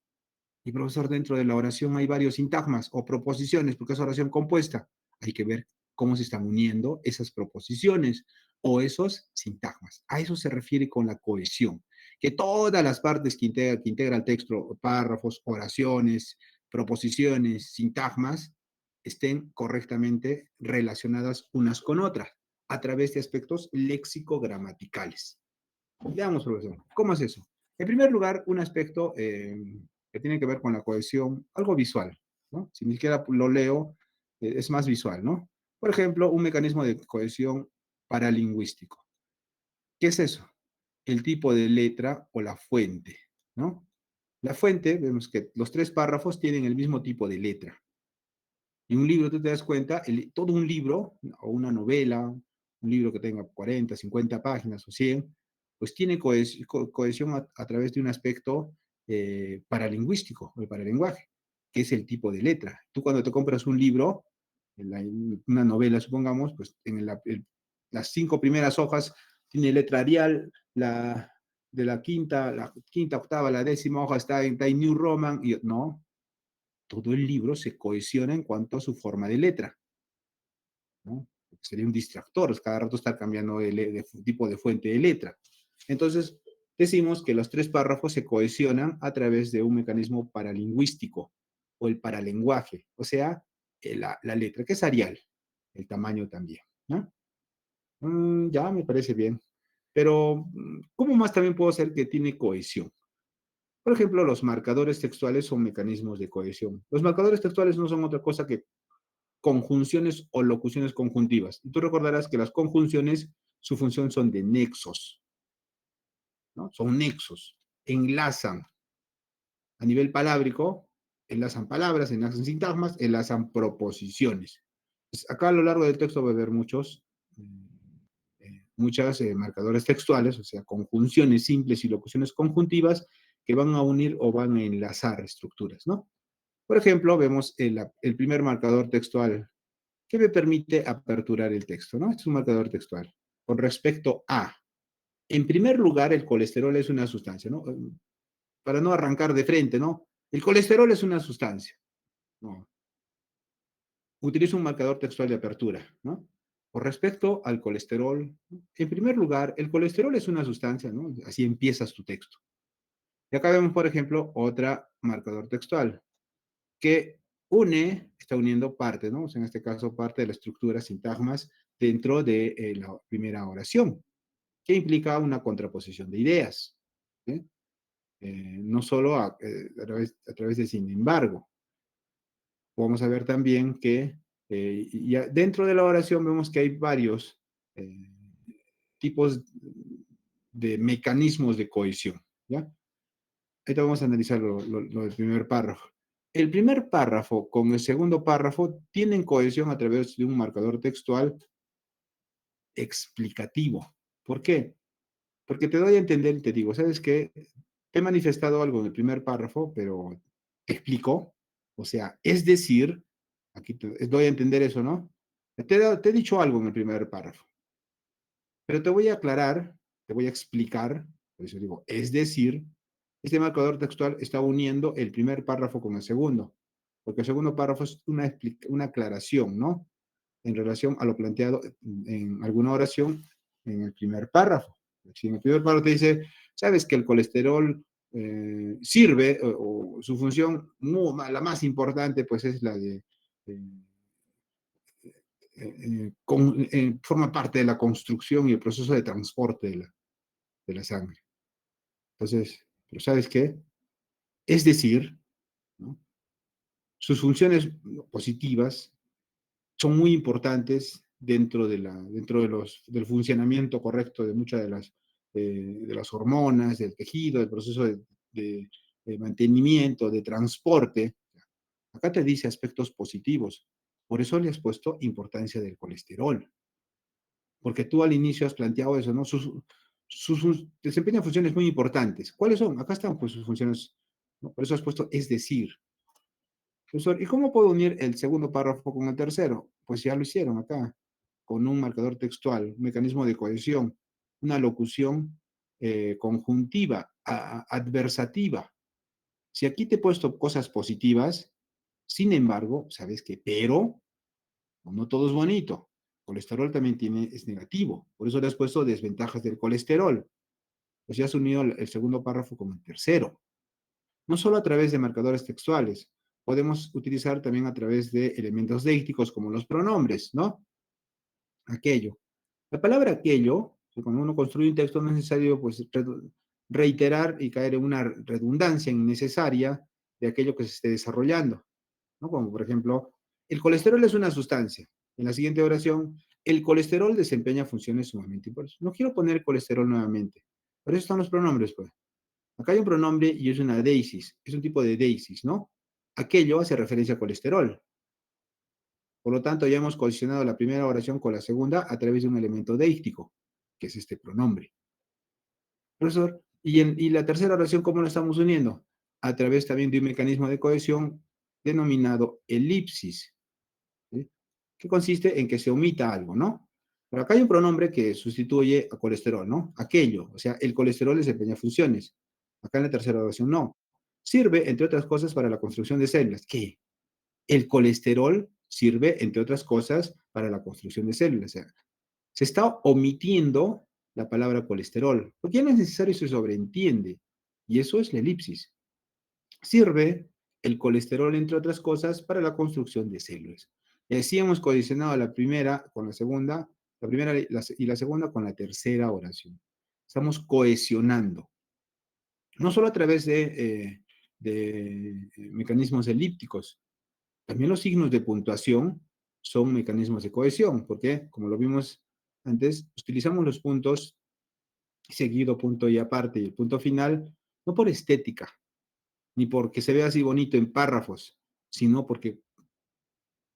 Y profesor, dentro de la oración hay varios sintagmas o proposiciones, porque es oración compuesta. Hay que ver cómo se están uniendo esas proposiciones o esos sintagmas. A eso se refiere con la cohesión. Que todas las partes que integra el texto, párrafos, oraciones, proposiciones, sintagmas, estén correctamente relacionadas unas con otras a través de aspectos léxico-gramaticales. Veamos, profesor, ¿cómo es eso? En primer lugar, un aspecto que tiene que ver con la cohesión, algo visual, ¿no? Si ni siquiera lo leo, es más visual, ¿no? Por ejemplo, un mecanismo de cohesión paralingüístico. ¿Qué es eso? El tipo de letra o la fuente, ¿no? La fuente, vemos que los tres párrafos tienen el mismo tipo de letra. Y un libro, tú te das cuenta, todo un libro, o una novela, un libro que tenga 40, 50 páginas o 100, pues tiene cohesión a través de un aspecto paralingüístico, o el paralenguaje, que es el tipo de letra. Tú cuando te compras un libro, una novela, supongamos, pues en las 5 primeras hojas tiene letra Arial, de la quinta, octava, la décima hoja está en Time New Roman, y no, todo el libro se cohesiona en cuanto a su forma de letra, ¿no? Sería un distractor, cada rato estar cambiando de tipo de fuente de letra. Entonces, decimos que los tres párrafos se cohesionan a través de un mecanismo paralingüístico o el paralenguaje, o sea, la letra, que es Arial, el tamaño también, ¿no? Ya me parece bien. Pero, ¿cómo más también puedo hacer que tiene cohesión? Por ejemplo, los marcadores textuales son mecanismos de cohesión. Los marcadores textuales no son otra cosa que conjunciones o locuciones conjuntivas. Y tú recordarás que las conjunciones, su función son de nexos, ¿no? Son nexos, enlazan a nivel palábrico, enlazan palabras, enlazan sintagmas, enlazan proposiciones. Pues acá a lo largo del texto va a haber muchas marcadores textuales, o sea, conjunciones simples y locuciones conjuntivas que van a unir o van a enlazar estructuras, ¿no? Por ejemplo, vemos el primer marcador textual que me permite aperturar el texto, ¿no? Este es un marcador textual. Con respecto a, en primer lugar, el colesterol es una sustancia, ¿no? Para no arrancar de frente, ¿no? El colesterol es una sustancia, ¿no? Utilizo un marcador textual de apertura, ¿no? Con respecto al colesterol, en primer lugar, el colesterol es una sustancia, ¿no? Así empiezas tu texto. Y acá vemos, por ejemplo, otra marcador textual que está uniendo parte, ¿no? O sea, en este caso, parte de la estructura, sintagmas, dentro de la primera oración, que implica una contraposición de ideas, ¿sí? No solo a través de sin embargo. Vamos a ver también que ya dentro de la oración vemos que hay varios eh, tipos de mecanismos de cohesión, ¿ya? Ahorita vamos a analizar lo del primer párrafo. El primer párrafo con el segundo párrafo tienen cohesión a través de un marcador textual explicativo. ¿Por qué? Porque te doy a entender y te digo, ¿sabes qué? Te he manifestado algo en el primer párrafo, pero te explico. O sea, es decir, aquí te doy a entender eso, ¿no? Te he dicho algo en el primer párrafo, pero te voy a aclarar, te voy a explicar, por eso digo, es decir, este marcador textual está uniendo el primer párrafo con el segundo, porque el segundo párrafo es una aclaración, ¿no? En relación a lo planteado en alguna oración en el primer párrafo. Si en el primer párrafo te dice, sabes que el colesterol sirve, o su función la más importante, pues es la de forma parte de la construcción y el proceso de transporte de la sangre. Entonces, pero ¿sabes qué? Es decir, ¿no? Sus funciones positivas son muy importantes del funcionamiento correcto de muchas de las hormonas, del tejido, del proceso de, de mantenimiento, de transporte. Acá te dice aspectos positivos. Por eso le has puesto importancia del colesterol. Porque tú al inicio has planteado eso, ¿no? Desempeña funciones muy importantes. ¿Cuáles son? Acá están pues sus funciones, ¿no? Por eso has puesto es decir. Profesor, ¿y cómo puedo unir el segundo párrafo con el tercero? Pues ya lo hicieron acá, con un marcador textual, un mecanismo de cohesión, una locución conjuntiva, adversativa. Si aquí te he puesto cosas positivas, sin embargo, ¿sabes qué? Pero no todo es bonito. El colesterol también es negativo. Por eso le has puesto desventajas del colesterol. Pues ya has unido el segundo párrafo con el tercero. No solo a través de marcadores textuales, podemos utilizar también a través de elementos déicticos como los pronombres, ¿no? Aquello. La palabra aquello, cuando uno construye un texto no es necesario pues, reiterar y caer en una redundancia innecesaria de aquello que se esté desarrollando, ¿no? Como por ejemplo, el colesterol es una sustancia. En la siguiente oración, el colesterol desempeña funciones sumamente importantes. No quiero poner colesterol nuevamente, pero esos están los pronombres, pues. Acá hay un pronombre y es una deisis, es un tipo de deisis, ¿no? Aquello hace referencia a colesterol. Por lo tanto, ya hemos colisionado la primera oración con la segunda a través de un elemento deístico, que es este pronombre. Profesor, y la tercera oración, ¿cómo la estamos uniendo? A través también de un mecanismo de cohesión denominado elipsis, ¿sí? Que consiste en que se omita algo, ¿no? Pero acá hay un pronombre que sustituye a colesterol, ¿no? Aquello, o sea, el colesterol desempeña funciones. Acá en la tercera oración no. Sirve, entre otras cosas, para la construcción de células. ¿Qué? El colesterol sirve, entre otras cosas, para la construcción de células. O sea, se está omitiendo la palabra colesterol, porque ya no es necesario, se sobreentiende. Y eso es la elipsis. Sirve el colesterol, entre otras cosas, para la construcción de células. Y así hemos condicionado la primera con la segunda, la primera y la segunda con la tercera oración. Estamos cohesionando, no solo a través de mecanismos elípticos, también los signos de puntuación son mecanismos de cohesión, porque, como lo vimos antes, utilizamos los puntos, seguido, punto y aparte, y el punto final, no por estética, ni porque se vea así bonito en párrafos, sino porque,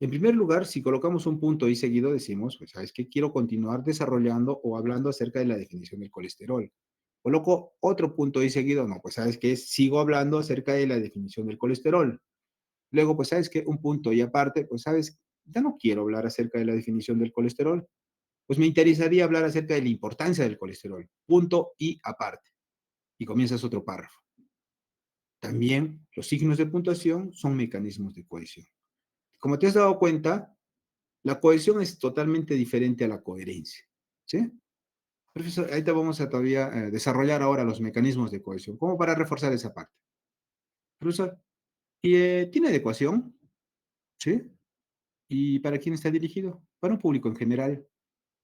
en primer lugar, si colocamos un punto y seguido, decimos, pues, ¿sabes qué? Quiero continuar desarrollando o hablando acerca de la definición del colesterol. Coloco otro punto y seguido, no, pues, ¿sabes qué? Sigo hablando acerca de la definición del colesterol. Luego, pues, ¿sabes qué? Un punto y aparte, pues, ¿sabes? Ya no quiero hablar acerca de la definición del colesterol. Pues me interesaría hablar acerca de la importancia del colesterol. Punto y aparte. Y comienzas otro párrafo. También los signos de puntuación son mecanismos de cohesión. Como te has dado cuenta, la cohesión es totalmente diferente a la coherencia. ¿Sí? Profesor, ahí te vamos a todavía desarrollar ahora los mecanismos de cohesión, como para reforzar esa parte. Profesor, ¿tiene adecuación? ¿Sí? ¿Y para quién está dirigido? Para un público en general.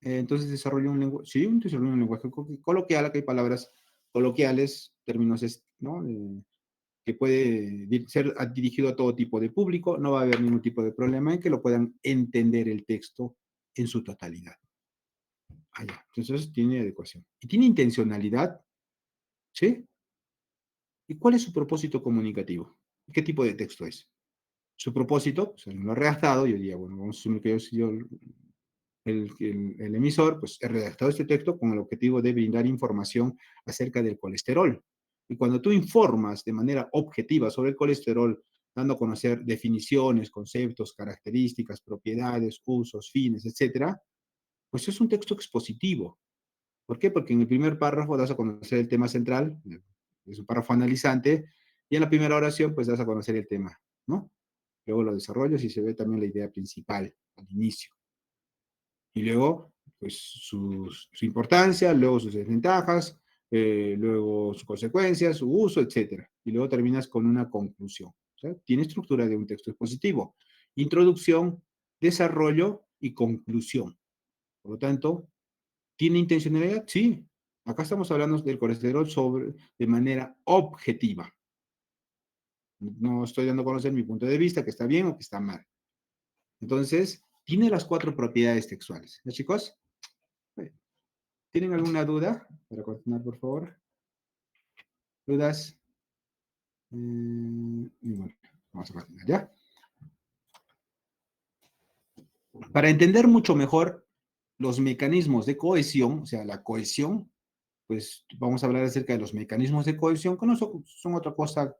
Entonces desarrolla un lenguaje, sí, desarrolla un lenguaje coloquial, acá hay palabras coloquiales, términos, ¿no? Que puede ser dirigido a todo tipo de público, no va a haber ningún tipo de problema en que lo puedan entender el texto en su totalidad. Ah, ya. Entonces tiene adecuación. ¿Y tiene intencionalidad? ¿Sí? ¿Y cuál es su propósito comunicativo? ¿Qué tipo de texto es? Su propósito, pues, lo ha redactado, yo diría, bueno, vamos a asumir que el emisor, pues, ha redactado este texto con el objetivo de brindar información acerca del colesterol. Y cuando tú informas de manera objetiva sobre el colesterol, dando a conocer definiciones, conceptos, características, propiedades, usos, fines, etcétera, pues es un texto expositivo. ¿Por qué? Porque en el primer párrafo das a conocer el tema central, es un párrafo analizante, y en la primera oración, pues das a conocer el tema, ¿no? Luego lo desarrollas y se ve también la idea principal al inicio. Y luego, pues, su importancia, luego sus desventajas, luego sus consecuencias, su uso, etcétera. Y luego terminas con una conclusión. O sea, tiene estructura de un texto expositivo. Introducción, desarrollo y conclusión. Por lo tanto, ¿tiene intencionalidad? Sí. Acá estamos hablando del colesterol de manera objetiva. No estoy dando a conocer mi punto de vista, que está bien o que está mal. Entonces, tiene las 4 propiedades textuales. ¿Ya, chicos? ¿Tienen alguna duda? Para continuar, por favor. ¿Dudas? Y bueno, vamos a continuar, ¿ya? Para entender mucho mejor los mecanismos de cohesión, o sea, la cohesión, pues vamos a hablar acerca de los mecanismos de cohesión, que no son otra cosa,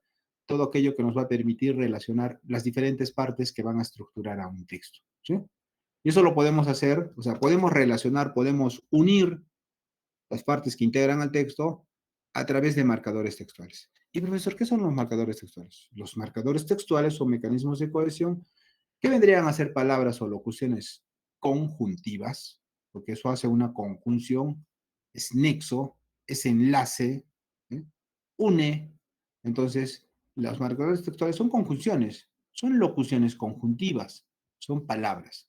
todo aquello que nos va a permitir relacionar las diferentes partes que van a estructurar a un texto, ¿sí? Y eso lo podemos hacer, o sea, podemos relacionar, podemos unir las partes que integran al texto a través de marcadores textuales. Y profesor, ¿qué son los marcadores textuales? Los marcadores textuales son mecanismos de cohesión que vendrían a ser palabras o locuciones conjuntivas, porque eso hace una conjunción, es nexo, es enlace, ¿eh? Une. Entonces, los marcadores textuales son conjunciones, son locuciones conjuntivas, son palabras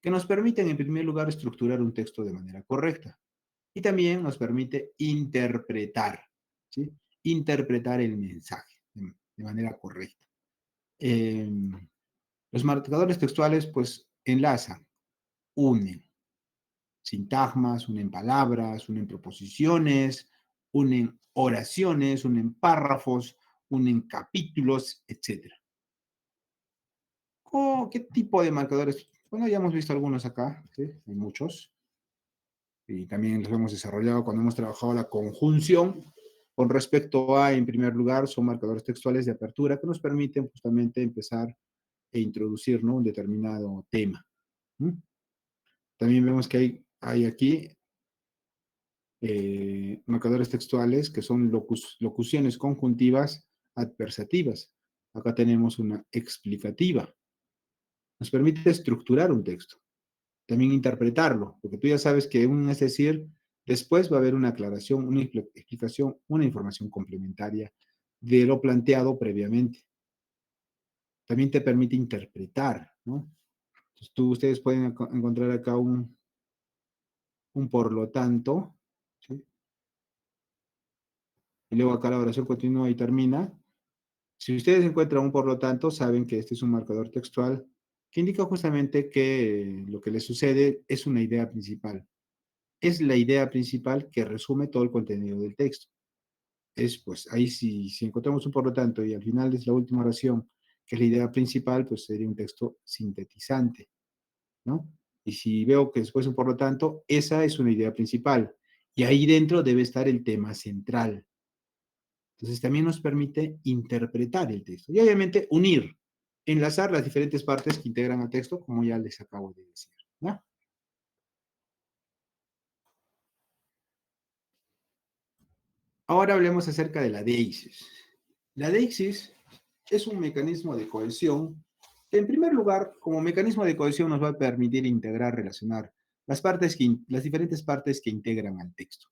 que nos permiten, en primer lugar, estructurar un texto de manera correcta y también nos permite interpretar, ¿sí? Interpretar el mensaje de manera correcta. Eh, los marcadores textuales, pues, enlazan, unen sintagmas, unen palabras, unen proposiciones, unen oraciones, unen párrafos, unen capítulos, etc. ¿Qué tipo de marcadores? Bueno, ya hemos visto algunos acá, ¿sí? Hay muchos. Y también los hemos desarrollado cuando hemos trabajado la conjunción. Con respecto a, en primer lugar, son marcadores textuales de apertura que nos permiten justamente empezar e introducir, ¿no?, un determinado tema. ¿Mm? También vemos que hay aquí marcadores textuales que son locuciones conjuntivas adversativas. Acá tenemos una explicativa. Nos permite estructurar un texto. También interpretarlo, porque tú ya sabes que un es decir, después va a haber una aclaración, una explicación, una información complementaria de lo planteado previamente. También te permite interpretar, ¿no? Entonces, ustedes pueden encontrar acá un por lo tanto, ¿sí? Y luego acá la oración continúa y termina. Si ustedes encuentran un por lo tanto, saben que este es un marcador textual que indica justamente que lo que les sucede es una idea principal. Es la idea principal que resume todo el contenido del texto. Pues ahí si encontramos un por lo tanto y al final es la última oración, que es la idea principal, pues sería un texto sintetizante, ¿no? Y si veo que después un por lo tanto, esa es una idea principal. Y ahí dentro debe estar el tema central. Entonces también nos permite interpretar el texto y obviamente unir, enlazar las diferentes partes que integran al texto, como ya les acabo de decir, ¿no? Ahora hablemos acerca de la deixis. La deixis es un mecanismo de cohesión que, en primer lugar, como mecanismo de cohesión nos va a permitir integrar, relacionar las diferentes partes que integran al texto.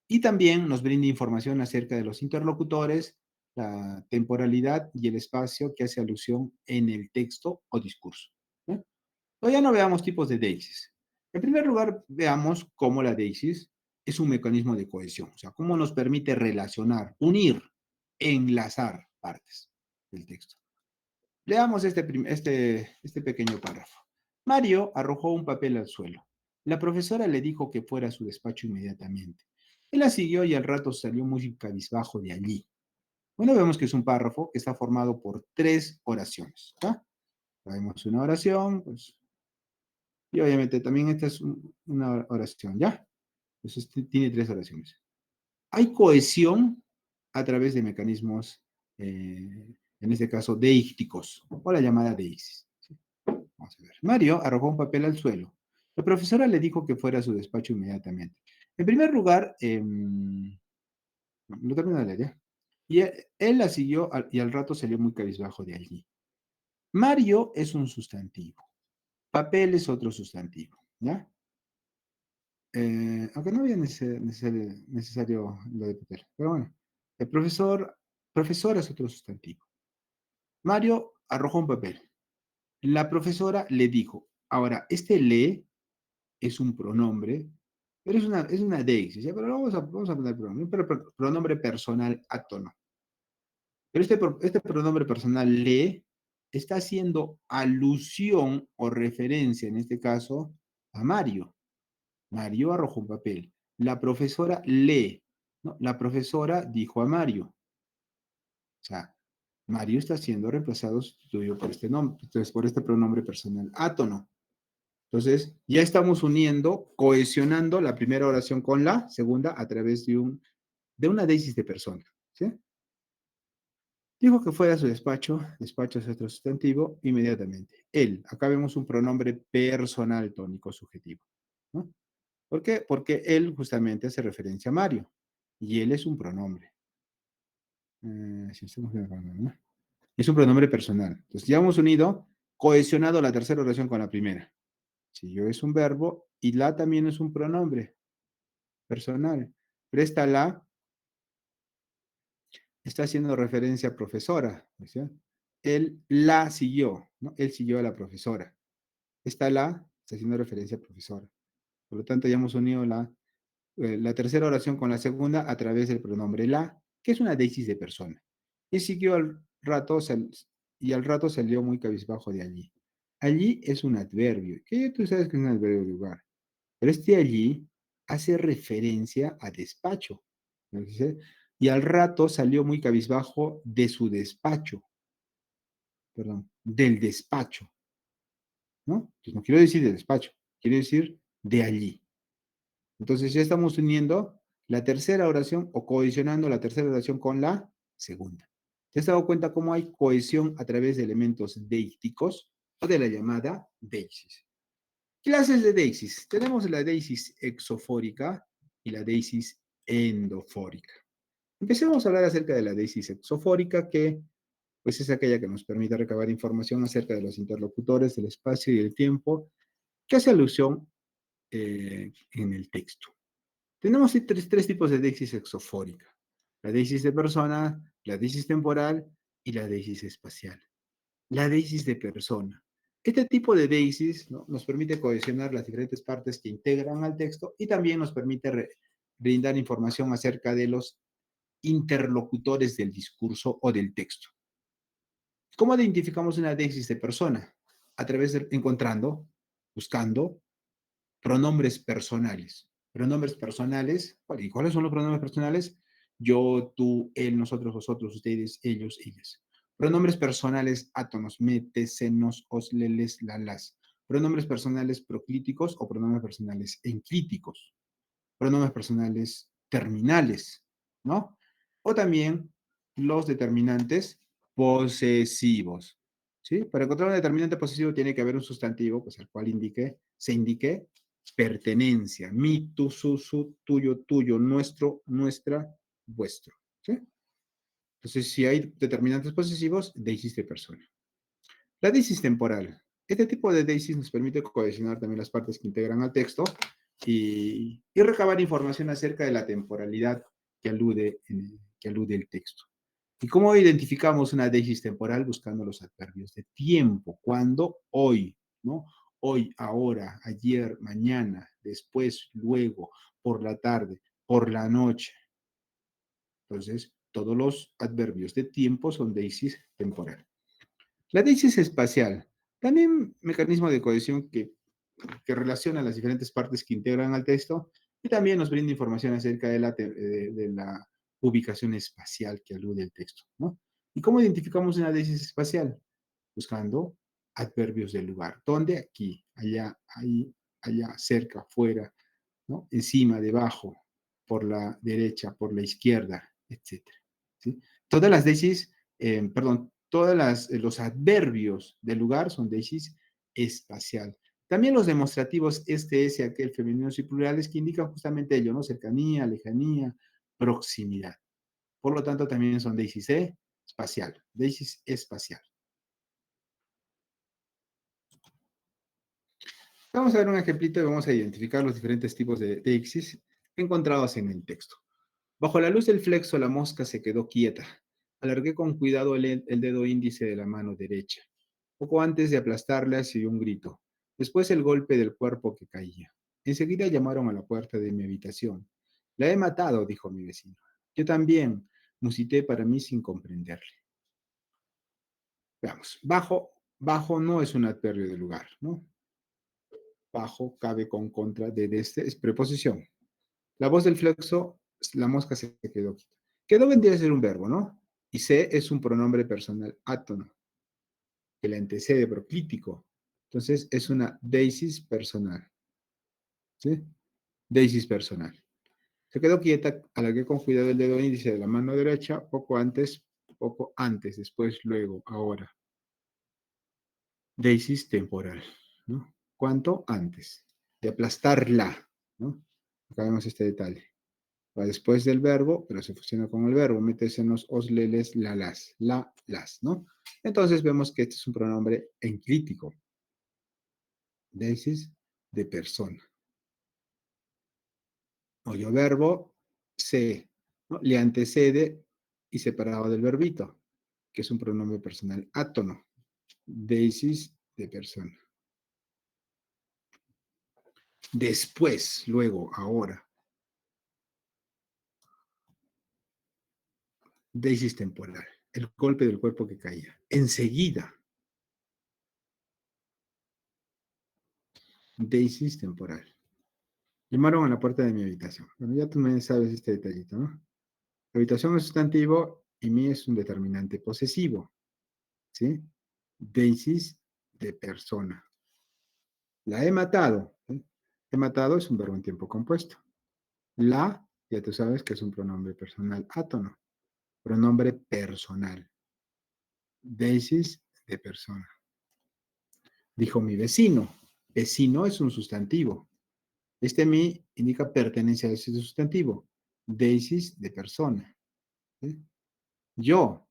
Y también nos brinda información acerca de los interlocutores, la temporalidad y el espacio que hace alusión en el texto o discurso, ¿eh? Todavía no veamos tipos de deixis. En primer lugar, veamos cómo la deixis es un mecanismo de cohesión, o sea, cómo nos permite relacionar, unir, enlazar partes del texto. Leamos este pequeño párrafo. Mario arrojó un papel al suelo. La profesora le dijo que fuera a su despacho inmediatamente. Él la siguió y al rato salió muy cabizbajo de allí. Bueno, vemos que es un párrafo que está formado por 3 oraciones. ¿Ah? Traemos una oración, pues, y obviamente también esta es una oración, ¿ya? Entonces tiene 3 oraciones. Hay cohesión a través de mecanismos, en este caso, deícticos, o la llamada deixis. ¿Sí? Vamos a ver. Mario arrojó un papel al suelo. La profesora le dijo que fuera a su despacho inmediatamente. En primer lugar, no termino de leer, ¿ya? Y él la siguió y al rato salió muy cabizbajo de allí. Mario es un sustantivo. Papel es otro sustantivo, ¿ya? Aunque no había necesario lo de papel, pero bueno. El profesor es otro sustantivo. Mario arrojó un papel. La profesora le dijo, Ahora, este le es un pronombre, pero es una deixis, ¿ya? Pero vamos a poner pronombre, pronombre personal átono. Pero este pronombre personal le está haciendo alusión o referencia, en este caso, a Mario. Mario arrojó un papel. La profesora lee, ¿no? La profesora dijo a Mario. O sea, Mario está siendo reemplazado, sustituido por este nombre, entonces por este pronombre personal átono. Entonces, ya estamos uniendo, cohesionando la primera oración con la segunda a través de una desis de persona. ¿Sí? Dijo que fuera a su despacho, despacho es otro sustantivo, inmediatamente. Él, acá vemos un pronombre personal tónico subjetivo. ¿No? ¿Por qué? Porque él justamente hace referencia a Mario y él es un pronombre. Si estamos ¿no? Es un pronombre personal. Entonces ya hemos unido, cohesionado la tercera oración con la primera. Si yo es un verbo y la también es un pronombre personal. Presta la está haciendo referencia a profesora. ¿Sí? Él la siguió, ¿no? Él siguió a la profesora. Esta la está haciendo referencia a profesora. Por lo tanto, ya hemos unido la tercera oración con la segunda a través del pronombre la, que es una desis de persona. Y siguió y al rato salió muy cabizbajo de allí. Allí es un adverbio, que tú sabes que es un adverbio de lugar. Pero este allí hace referencia a despacho. ¿No? Y al rato salió muy cabizbajo de su despacho, perdón, del despacho, ¿no? Pues no quiero decir de despacho, quiero decir de allí. Entonces ya estamos uniendo la tercera oración o cohesionando la tercera oración con la segunda. ¿Te has dado cuenta cómo hay cohesión a través de elementos deícticos o de la llamada deixis? Clases de deixis. Tenemos la deixis exofórica y la deixis endofórica. Empecemos a hablar acerca de la deixis exofórica, que pues es aquella que nos permite recabar información acerca de los interlocutores, del espacio y del tiempo, que hace alusión en el texto. Tenemos tres tipos de deixis exofórica. La deixis de persona, la deixis temporal y la deixis espacial. La deixis de persona. Este tipo de deixis, ¿no? Nos permite cohesionar las diferentes partes que integran al texto y también nos permite brindar información acerca de los interlocutores del discurso o del texto. ¿Cómo identificamos una deixis de persona? A través de encontrando, buscando pronombres personales. Pronombres personales, ¿y cuáles son los pronombres personales? Yo, tú, él, nosotros, vosotros, ustedes, ellos, ellas. Pronombres personales átonos, mete, senos, os, leles, lalas. Pronombres personales proclíticos o pronombres personales enclíticos. Pronombres personales terminales, ¿no? O también los determinantes posesivos, ¿sí? Para encontrar un determinante posesivo tiene que haber un sustantivo, pues al cual se indique pertenencia, mi, tu, su, tuyo, tuyo, nuestro, nuestra, vuestro, ¿sí? Entonces, si hay determinantes posesivos, deixis de persona. La deixis temporal. Este tipo de deixis nos permite cohesionar también las partes que integran al texto y recabar información acerca de la temporalidad que alude el texto. ¿Y cómo identificamos una deixis temporal? Buscando los adverbios de tiempo. ¿Cuándo? Hoy, ¿no? Hoy, ahora, ayer, mañana, después, luego, por la tarde, por la noche. Entonces, todos los adverbios de tiempo son deixis temporal. La deixis espacial, también mecanismo de cohesión que relaciona las diferentes partes que integran al texto y también nos brinda información acerca de la ubicación espacial que alude el texto, ¿no? ¿Y cómo identificamos una deixis espacial? Buscando adverbios del lugar. ¿Dónde? Aquí, allá, ahí, allá, cerca, fuera, ¿no? Encima, debajo, por la derecha, por la izquierda, etcétera. ¿Sí? Todas las deixis, perdón, los adverbios del lugar son deixis espacial. También los demostrativos este, ese, aquel, femeninos y plurales que indican justamente ello, ¿no? Cercanía, lejanía, proximidad. Por lo tanto, también son deixis espacial, deixis espacial. Vamos a ver un ejemplito y vamos a identificar los diferentes tipos de deixis encontrados en el texto. Bajo la luz del flexo, la mosca se quedó quieta. Alargué con cuidado el dedo índice de la mano derecha. Poco antes de aplastarla, se oyó un grito. Después el golpe del cuerpo que caía. Enseguida llamaron a la puerta de mi habitación. La he matado, dijo mi vecino. Yo también, musité para mí sin comprenderle. Veamos, bajo no es un adverbio de lugar, ¿no? Bajo cabe con contra de desde, es preposición. La voz del flexo, la mosca se quedó quita. Quedó vendría a ser un verbo, ¿no? Y se es un pronombre personal átono, que le antecede proclítico. Entonces es una deisis personal, ¿sí? Deisis personal. Se quedó quieta, alargué con cuidado el dedo índice de la mano derecha, poco antes, después, luego, ahora. Deisis temporal, ¿no? ¿Cuánto? Antes. De aplastarla, ¿no? Acá vemos este detalle. Va después del verbo, pero se fusiona con el verbo. Metes en los os, leles, las, ¿no? Entonces vemos que este es un pronombre enclítico. Deisis de persona. Oyo verbo, se, ¿no? Le antecede y separado del verbito, que es un pronombre personal átono. Deisis de persona. Después, luego, ahora. Deisis temporal. El golpe del cuerpo que caía. Enseguida. Deisis temporal. Llamaron a la puerta de mi habitación. Bueno, ya tú me sabes este detallito, ¿no? Habitación es sustantivo y mi es un determinante posesivo, ¿sí? Deisis de persona. La he matado. ¿Sí? He matado es un verbo en tiempo compuesto. La, ya tú sabes que es un pronombre personal átono. Pronombre personal. Deisis de persona. Dijo mi vecino. Vecino es un sustantivo. Este mi indica pertenencia a ese sustantivo. Deisis de persona. ¿Sí? Yo,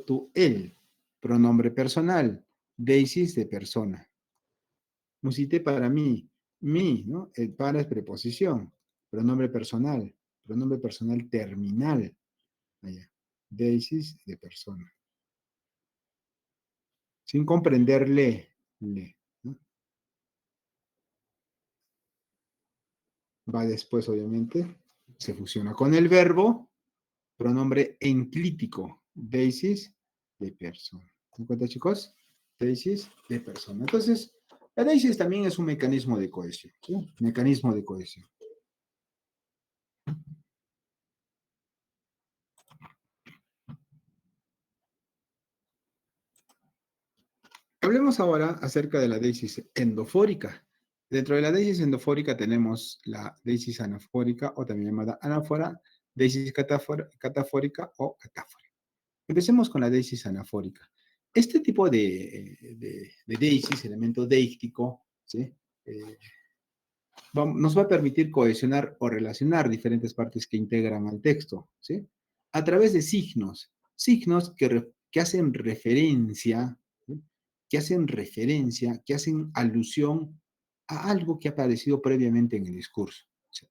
tú, él. Pronombre personal. Deisis de persona. Musité para mí. Mi, ¿no? El para es preposición. Pronombre personal. Pronombre personal terminal. Allá. Deisis de persona. Sin comprenderle. Le, ¿no? Va después, obviamente. Se fusiona con el verbo. Pronombre enclítico. Deisis de persona. ¿Se dan cuenta, chicos? Deisis de persona. Entonces, la deisis también es un mecanismo de cohesión. ¿Sí? Mecanismo de cohesión. Hablemos ahora acerca de la deisis endofórica. Dentro de la deisis endofórica tenemos la deisis anafórica o también llamada anáfora, deisis catafórica o catáfora. Empecemos con la deisis anafórica. Este tipo de deisis, elemento deíctico, ¿sí? Eh, nos va a permitir cohesionar o relacionar diferentes partes que integran al texto, ¿sí? A través de signos que hacen referencia, ¿sí? Que hacen alusión a algo que ha aparecido previamente en el discurso. ¿Sí?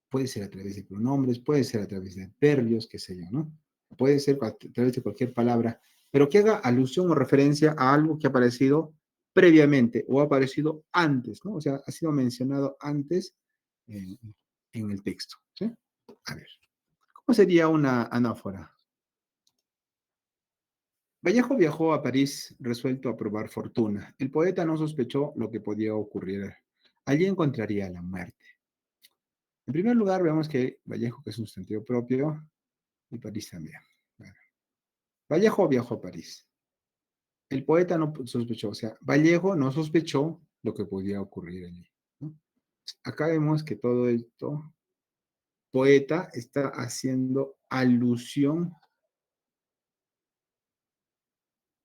Puede ser a través de pronombres, puede ser a través de adverbios, qué sé yo, ¿no? Puede ser a través de cualquier palabra, pero que haga alusión o referencia a algo que ha aparecido previamente o ha aparecido antes, ¿no? O sea, ha sido mencionado antes en, en el texto, ¿sí? A ver, ¿cómo sería una anáfora? Vallejo viajó a París resuelto a probar fortuna. El poeta no sospechó lo que podía ocurrir. Allí encontraría la muerte. En primer lugar, vemos que Vallejo, que es un sustantivo propio, y París también. Bueno, Vallejo viajó a París. El poeta no sospechó, o sea, Vallejo no sospechó lo que podía ocurrir allí, ¿no? Acá vemos que todo esto, poeta está haciendo alusión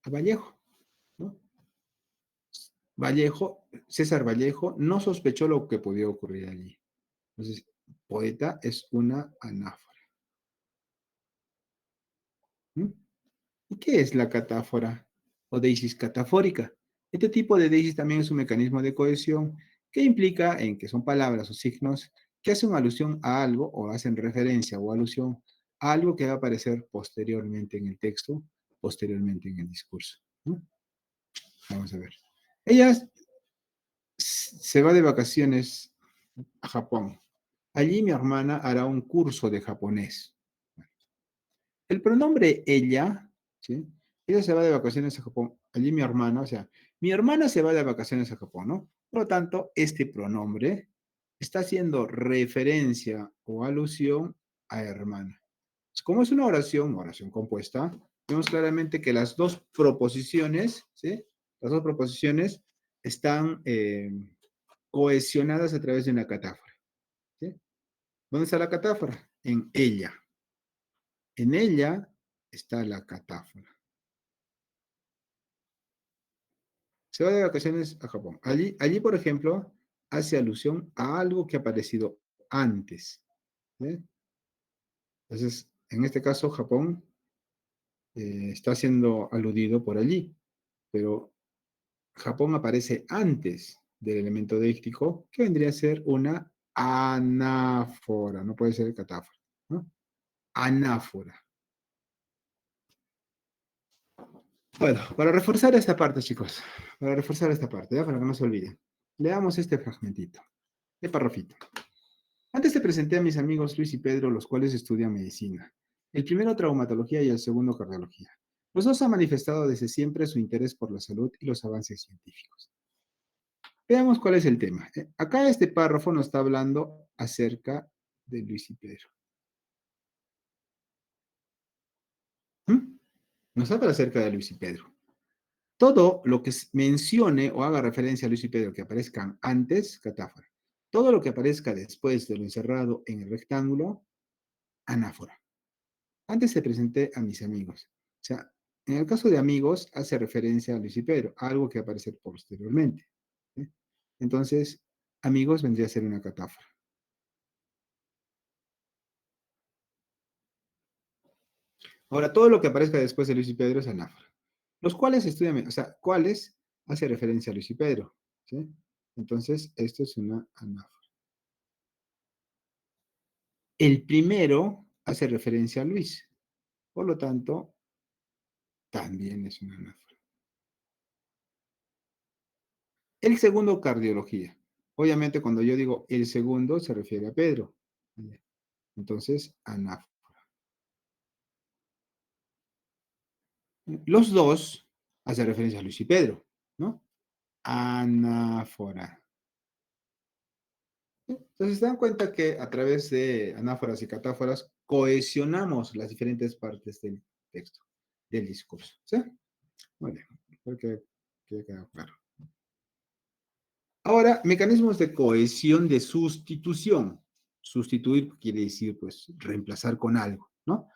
a Vallejo, ¿no? Vallejo, César Vallejo no sospechó lo que podía ocurrir allí. Entonces, poeta es una anáfora. ¿Mm? ¿Y qué es la catáfora o deisis catafórica? Este tipo de deisis también es un mecanismo de cohesión que implica en que son palabras o signos que hacen alusión a algo o hacen referencia o alusión a algo que va a aparecer posteriormente en el texto, posteriormente en el discurso, ¿no? Vamos a ver. Ella se va de vacaciones a Japón. Allí mi hermana hará un curso de japonés. El pronombre ella, ¿sí? Ella se va de vacaciones a Japón. Allí mi hermana, o sea, mi hermana se va de vacaciones a Japón, ¿no? Por lo tanto, este pronombre está haciendo referencia o alusión a hermana. Como es una oración compuesta, vemos claramente que las dos proposiciones, ¿sí? Las dos proposiciones están cohesionadas a través de una catáfora, ¿sí? ¿Dónde está la catáfora? En ella. En ella está la catáfora. Se va de vacaciones a Japón. Allí, por ejemplo, hace alusión a algo que ha aparecido antes, ¿sí? Entonces, en este caso, Japón está siendo aludido por allí, pero Japón aparece antes del elemento díctico, que vendría a ser una anáfora, no puede ser catáfora, ¿no? Anáfora. Bueno, para reforzar esta parte, chicos, para reforzar esta parte, ¿ya? Para que no se olviden, leamos este fragmentito, de parrafito. Antes te presenté a mis amigos Luis y Pedro, los cuales estudian medicina. El primero traumatología y el segundo cardiología. Los dos han manifestado desde siempre su interés por la salud y los avances científicos. Veamos cuál es el tema. Acá este párrafo nos está hablando acerca de Luis y Pedro. ¿Mm? Nos habla acerca de Luis y Pedro. Todo lo que mencione o haga referencia a Luis y Pedro que aparezcan antes, catáfora. Todo lo que aparezca después de lo encerrado en el rectángulo, anáfora. Antes te presenté a mis amigos. O sea, en el caso de amigos, hace referencia a Luis y Pedro, algo que aparece posteriormente. ¿Sí? Entonces, amigos vendría a ser una catáfora. Ahora, todo lo que aparezca después de Luis y Pedro es anáfora. Los cuales estudian, o sea, cuáles hace referencia a Luis y Pedro. ¿Sí? Entonces, esto es una anáfora. El primero hace referencia a Luis. Por lo tanto, también es una anáfora. El segundo, cardiología. Obviamente, cuando yo digo el segundo, se refiere a Pedro. Entonces, anáfora. Los dos hacen referencia a Luis y Pedro, ¿no? Anáfora. Entonces, se dan cuenta que a través de anáforas y catáforas cohesionamos las diferentes partes del texto, del discurso. ¿Sí? Muy bien, creo que quedado claro. Ahora, mecanismos de cohesión de sustitución. Sustituir quiere decir, pues, reemplazar con algo, ¿no?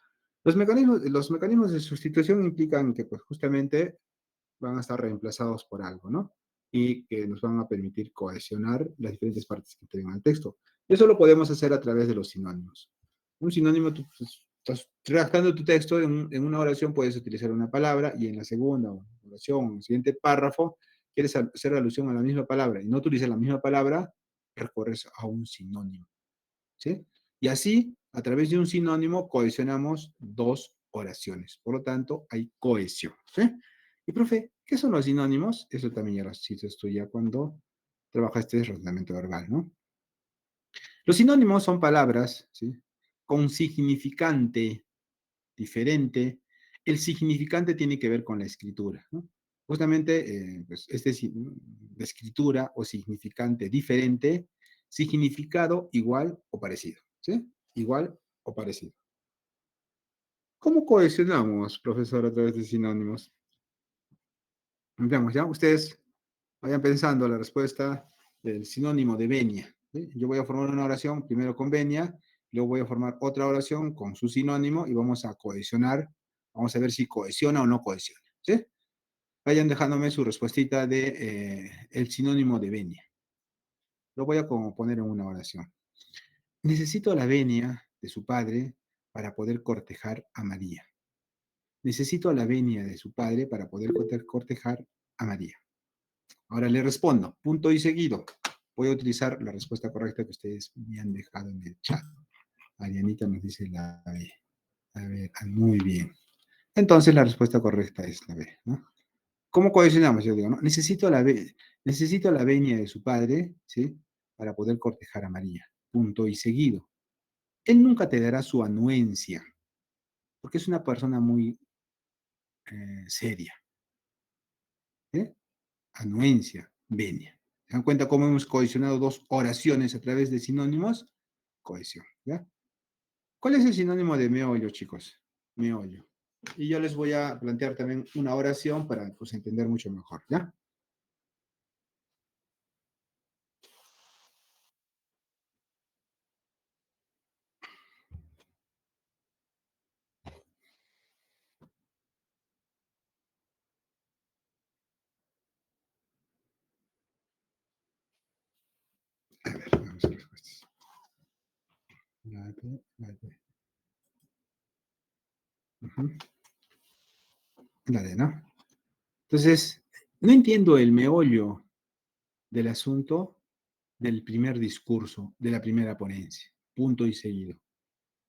Los mecanismos de sustitución implican que, pues, justamente van a estar reemplazados por algo, ¿no? Y que nos van a permitir cohesionar las diferentes partes que tengan el texto. Eso lo podemos hacer a través de los sinónimos. Un sinónimo, tú pues, estás redactando tu texto en una oración, puedes utilizar una palabra y en la segunda oración, en el siguiente párrafo, quieres hacer alusión a la misma palabra y no utilizas la misma palabra, recorres a un sinónimo, ¿sí? Y así, a través de un sinónimo, cohesionamos dos oraciones. Por lo tanto, hay cohesión, ¿sí? Y, profe, ¿qué son los sinónimos? Eso también ya lo hiciste tú ya cuando trabajaste el razonamiento verbal, ¿no? Los sinónimos son palabras, ¿sí? Con significante diferente. El significante tiene que ver con la escritura, ¿no? Justamente, pues, de escritura o significante diferente, significado igual o parecido, ¿sí? Igual o parecido. ¿Cómo cohesionamos, profesor, a través de sinónimos? Veamos, ya ustedes vayan pensando la respuesta del sinónimo de venia. ¿Sí? Yo voy a formar una oración primero con venia, luego voy a formar otra oración con su sinónimo y vamos a cohesionar. Vamos a ver si cohesiona o no cohesiona. ¿Sí? Vayan dejándome su respuestita de el sinónimo de venia. Lo voy a como poner en una oración. Necesito la venia de su padre para poder cortejar a María. Necesito la venia de su padre para poder cortejar a María. Ahora le respondo, punto y seguido. Voy a utilizar la respuesta correcta que ustedes me han dejado en el chat. Arianita nos dice la B. A ver, muy bien. Entonces la respuesta correcta es la B, ¿no? ¿Cómo cohesionamos? Yo digo, ¿no? Necesito la venia de su padre, ¿sí? Para poder cortejar a María. Punto y seguido. Él nunca te dará su anuencia, porque es una persona muy seria. ¿Eh? Anuencia, venia. ¿Se dan cuenta cómo hemos cohesionado dos oraciones a través de sinónimos? Cohesión, ¿ya? ¿Cuál es el sinónimo de meollo, chicos? Meollo. Y yo les voy a plantear también una oración para pues, entender mucho mejor, ¿ya? A ver, vamos a las respuestas. La D. Ujú. La D, ¿no? Entonces, no entiendo el meollo del asunto del primer discurso, de la primera ponencia. Punto y seguido.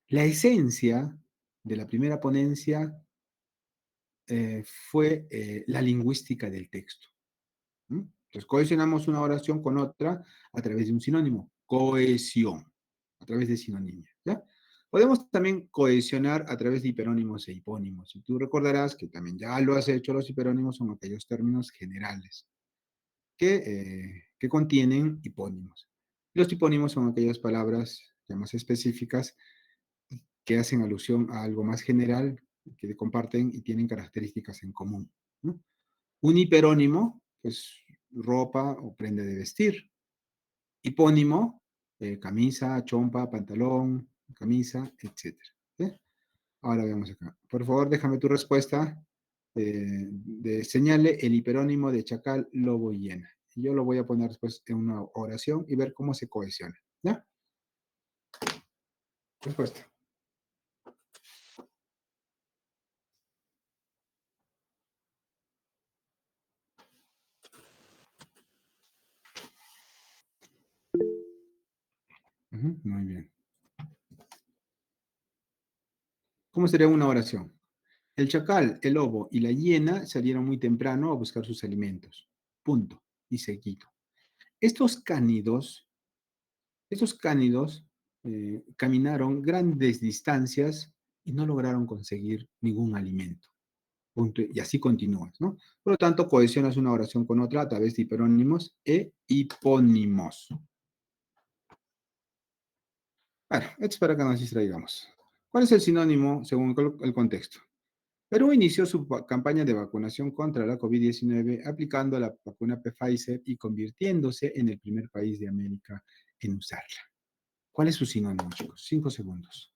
La esencia de la primera ponencia fue la lingüística del texto. ¿Mm? Entonces, cohesionamos una oración con otra a través de un sinónimo. Cohesión, a través de sinonimia. ¿Ya? Podemos también cohesionar a través de hiperónimos e hipónimos. Y tú recordarás que también ya lo has hecho, los hiperónimos son aquellos términos generales que contienen hipónimos. Los hipónimos son aquellas palabras ya más específicas que hacen alusión a algo más general, que comparten y tienen características en común, ¿no? Un hiperónimo, pues ropa o prenda de vestir. Hipónimo, camisa, chompa, pantalón, camisa, etcétera. ¿Sí? Ahora veamos acá. Por favor, déjame tu respuesta. Señale el hiperónimo de chacal, lobo y hiena. Y yo lo voy a poner después en una oración y ver cómo se cohesiona. ¿Ya? Respuesta. Muy bien. ¿Cómo sería una oración? El chacal, el lobo y la hiena salieron muy temprano a buscar sus alimentos. Punto. Y seguido. Estos cánidos, estos cánidos caminaron grandes distancias y no lograron conseguir ningún alimento. Punto. Y así continúas, ¿no? Por lo tanto, cohesionas una oración con otra a través de hiperónimos e hipónimos. Bueno, esto es para que nos distraigamos. ¿Cuál es el sinónimo según el contexto? Perú inició su campaña de vacunación contra la COVID-19 aplicando la vacuna Pfizer y convirtiéndose en el primer país de América en usarla. ¿Cuál es su sinónimo, chicos? 5 segundos.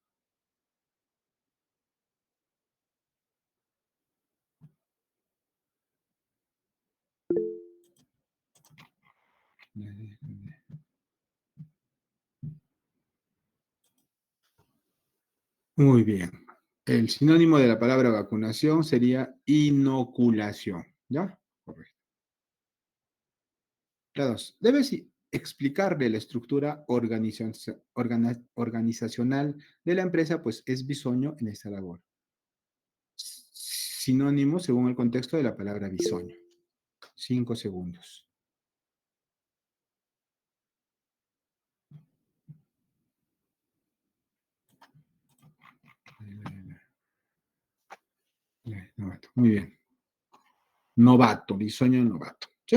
Muy bien. El sinónimo de la palabra vacunación sería inoculación. ¿Ya? Correcto. La dos. Debes explicarle la estructura organizacional de la empresa, pues es bisoño en esta labor. Sinónimo según el contexto de la palabra bisoño. 5 segundos. Novato. Muy bien. Novato, bisoño novato. ¿Sí?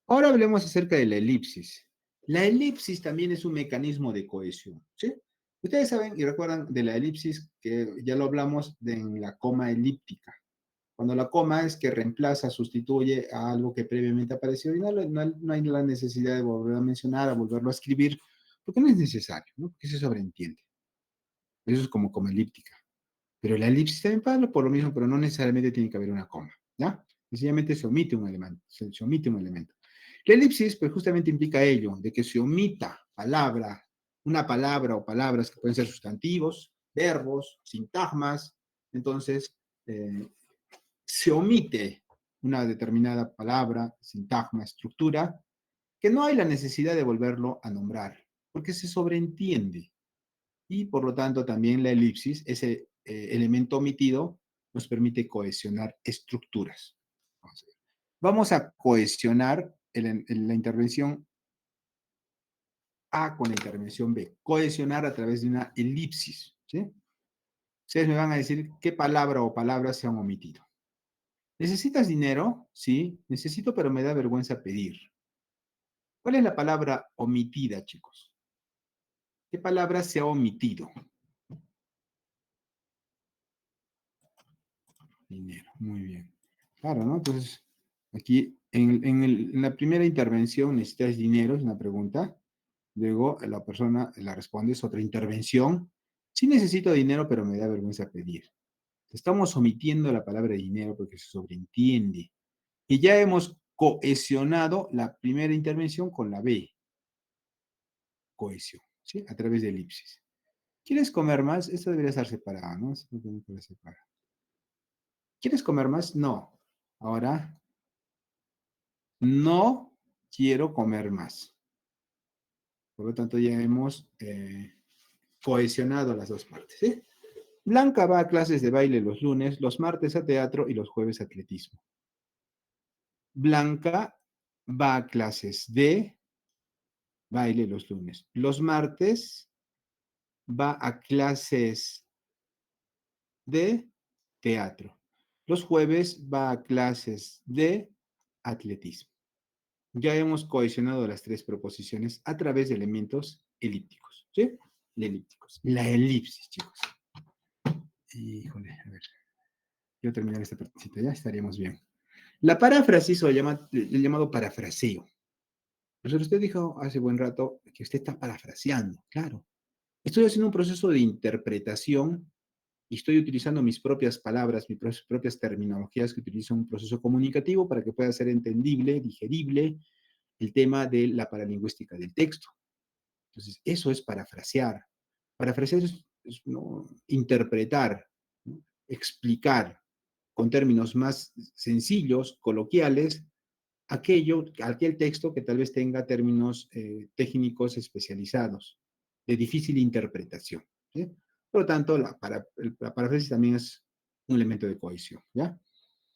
Ahora hablemos acerca de la elipsis. La elipsis también es un mecanismo de cohesión. ¿Sí? Ustedes saben y recuerdan de la elipsis que ya lo hablamos en la coma elíptica. Cuando la coma es que reemplaza, sustituye a algo que previamente apareció y no hay la necesidad de volver a mencionar, a volverlo a escribir, porque no es necesario, ¿no? Porque se sobreentiende. Eso es como coma elíptica. Pero la elipsis también pasa por lo mismo, pero no necesariamente tiene que haber una coma, ¿ya? Sencillamente se omite un elemento, se omite un elemento. La elipsis, pues justamente implica ello, de que se omita una palabra o palabras que pueden ser sustantivos, verbos, sintagmas, entonces se omite una determinada palabra, sintagma, estructura, que no hay la necesidad de volverlo a nombrar, porque se sobreentiende. Y por lo tanto también la elipsis, ese elemento omitido, nos permite cohesionar estructuras. Vamos a ver. Vamos a cohesionar la intervención A con la intervención B. Cohesionar a través de una elipsis, ¿sí? Ustedes me van a decir qué palabra o palabras se han omitido. ¿Necesitas dinero? Sí, necesito, pero me da vergüenza pedir. ¿Cuál es la palabra omitida, chicos? ¿Qué palabra se ha omitido? Dinero, muy bien. Claro, ¿no? Entonces, aquí en la primera intervención necesitas dinero, es una pregunta. Luego la persona la responde, es otra intervención. Sí necesito dinero, pero me da vergüenza pedir. Estamos omitiendo la palabra dinero porque se sobreentiende. Y ya hemos cohesionado la primera intervención con la B, cohesión, ¿sí? A través de elipsis. ¿Quieres comer más? Esto debería estar separado, ¿no? Esto tiene que estar separado. ¿Quieres comer más? No. Ahora, no quiero comer más. Por lo tanto, ya hemos cohesionado las dos partes, ¿sí? Blanca va a clases de baile los lunes, los martes a teatro y los jueves a atletismo. Blanca va a clases de baile los lunes. Los martes va a clases de teatro. Los jueves va a clases de atletismo. Ya hemos cohesionado las tres proposiciones a través de elementos elípticos, ¿sí? Elípticos. La elipsis, chicos. Híjole, a ver. Quiero terminar esta partecita, ya estaríamos bien. La paráfrasis o el llamado parafraseo. Pero usted dijo hace buen rato que usted está parafraseando, claro. Estoy haciendo un proceso de interpretación y estoy utilizando mis propias palabras, mis propias terminologías que utilizo en un proceso comunicativo para que pueda ser entendible, digerible el tema de la paralingüística del texto. Entonces, eso es parafrasear. Parafrasear es ¿no? Interpretar, ¿no? Explicar con términos más sencillos, coloquiales, aquel texto que tal vez tenga términos técnicos especializados, de difícil interpretación. ¿Sí? Por lo tanto, la paráfrasis también es un elemento de cohesión. ¿Ya?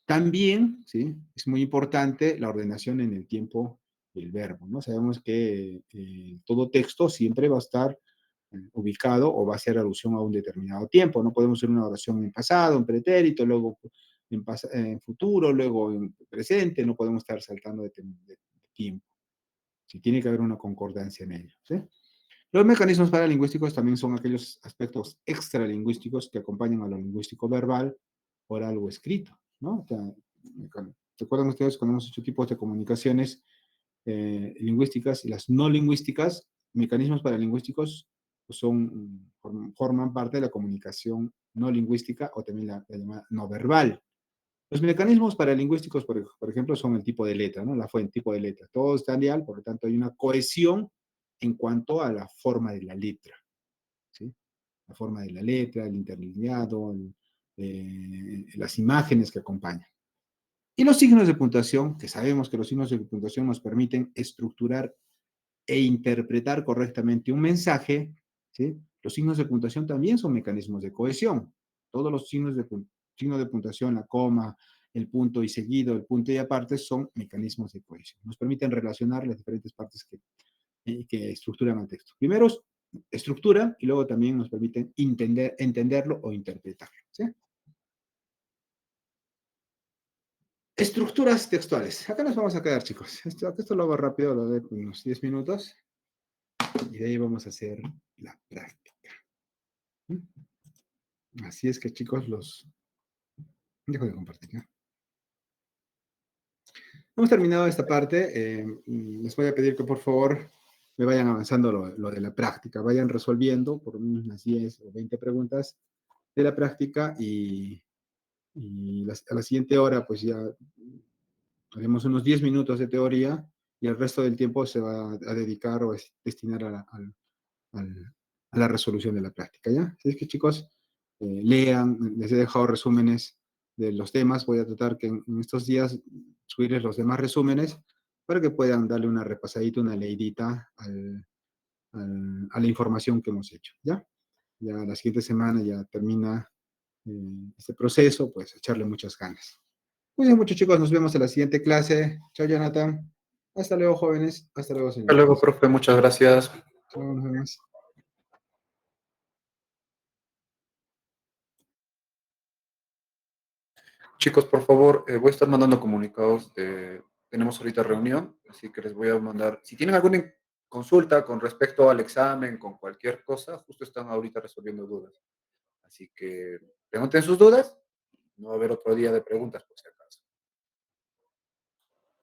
También, ¿sí? Es muy importante la ordenación en el tiempo del verbo, ¿no? Sabemos que todo texto siempre va a estar ubicado o va a hacer alusión a un determinado tiempo. No podemos hacer una oración en pasado, en pretérito, luego en futuro, luego en presente, no podemos estar saltando de tiempo. Sí, tiene que haber una concordancia en ello. ¿Sí? Los mecanismos paralingüísticos también son aquellos aspectos extralingüísticos que acompañan a lo lingüístico verbal, oral o escrito. ¿No? ¿Recuerdan ustedes cuando hemos hecho tipos de comunicaciones lingüísticas y las no lingüísticas? Mecanismos paralingüísticos forman parte de la comunicación no lingüística o también la llamada no verbal. Los mecanismos paralingüísticos, por ejemplo, son el tipo de letra, ¿no? La fuente, tipo de letra. Todo está lineal, por lo tanto hay una cohesión en cuanto a la forma de la letra, ¿sí? La forma de la letra, el interlineado, las imágenes que acompañan. Y los signos de puntuación, que sabemos que los signos de puntuación nos permiten estructurar e interpretar correctamente un mensaje, ¿sí? Los signos de puntuación también son mecanismos de cohesión. Todos los signos de puntuación, la coma, el punto y seguido, el punto y aparte, son mecanismos de cohesión. Nos permiten relacionar las diferentes partes que estructuran el texto. Primero, estructura y luego también nos permiten entenderlo o interpretarlo. ¿Sí? Estructuras textuales. Acá nos vamos a quedar, chicos. Esto lo hago rápido, lo de unos 10 minutos. Y de ahí vamos a hacer la práctica. Así es que, chicos, dejo de compartir. ¿No? Hemos terminado esta parte. Les voy a pedir que, por favor, me vayan avanzando lo de la práctica. Vayan resolviendo por unas 10 o 20 preguntas de la práctica a la siguiente hora, pues ya haremos unos 10 minutos de teoría y el resto del tiempo se va a dedicar o a destinar a la resolución de la práctica, ¿ya? Así es que, chicos, lean, les he dejado resúmenes de los temas, voy a tratar que en estos días subirles los demás resúmenes para que puedan darle una repasadita, una leidita a la información que hemos hecho, ¿ya? Ya la siguiente semana ya termina este proceso, pues echarle muchas ganas. Cuídense mucho, chicos. Nos vemos en la siguiente clase. Chao, Jonathan. Hasta luego, jóvenes. Hasta luego, Hasta luego, señoritas. profe, muchas gracias. Chao, nos vemos. Chicos, por favor, voy a estar mandando comunicados tenemos ahorita reunión, así que les voy a mandar, si tienen alguna consulta con respecto al examen, con cualquier cosa, justo están ahorita resolviendo dudas. Así que pregunten sus dudas, no va a haber otro día de preguntas, por si acaso.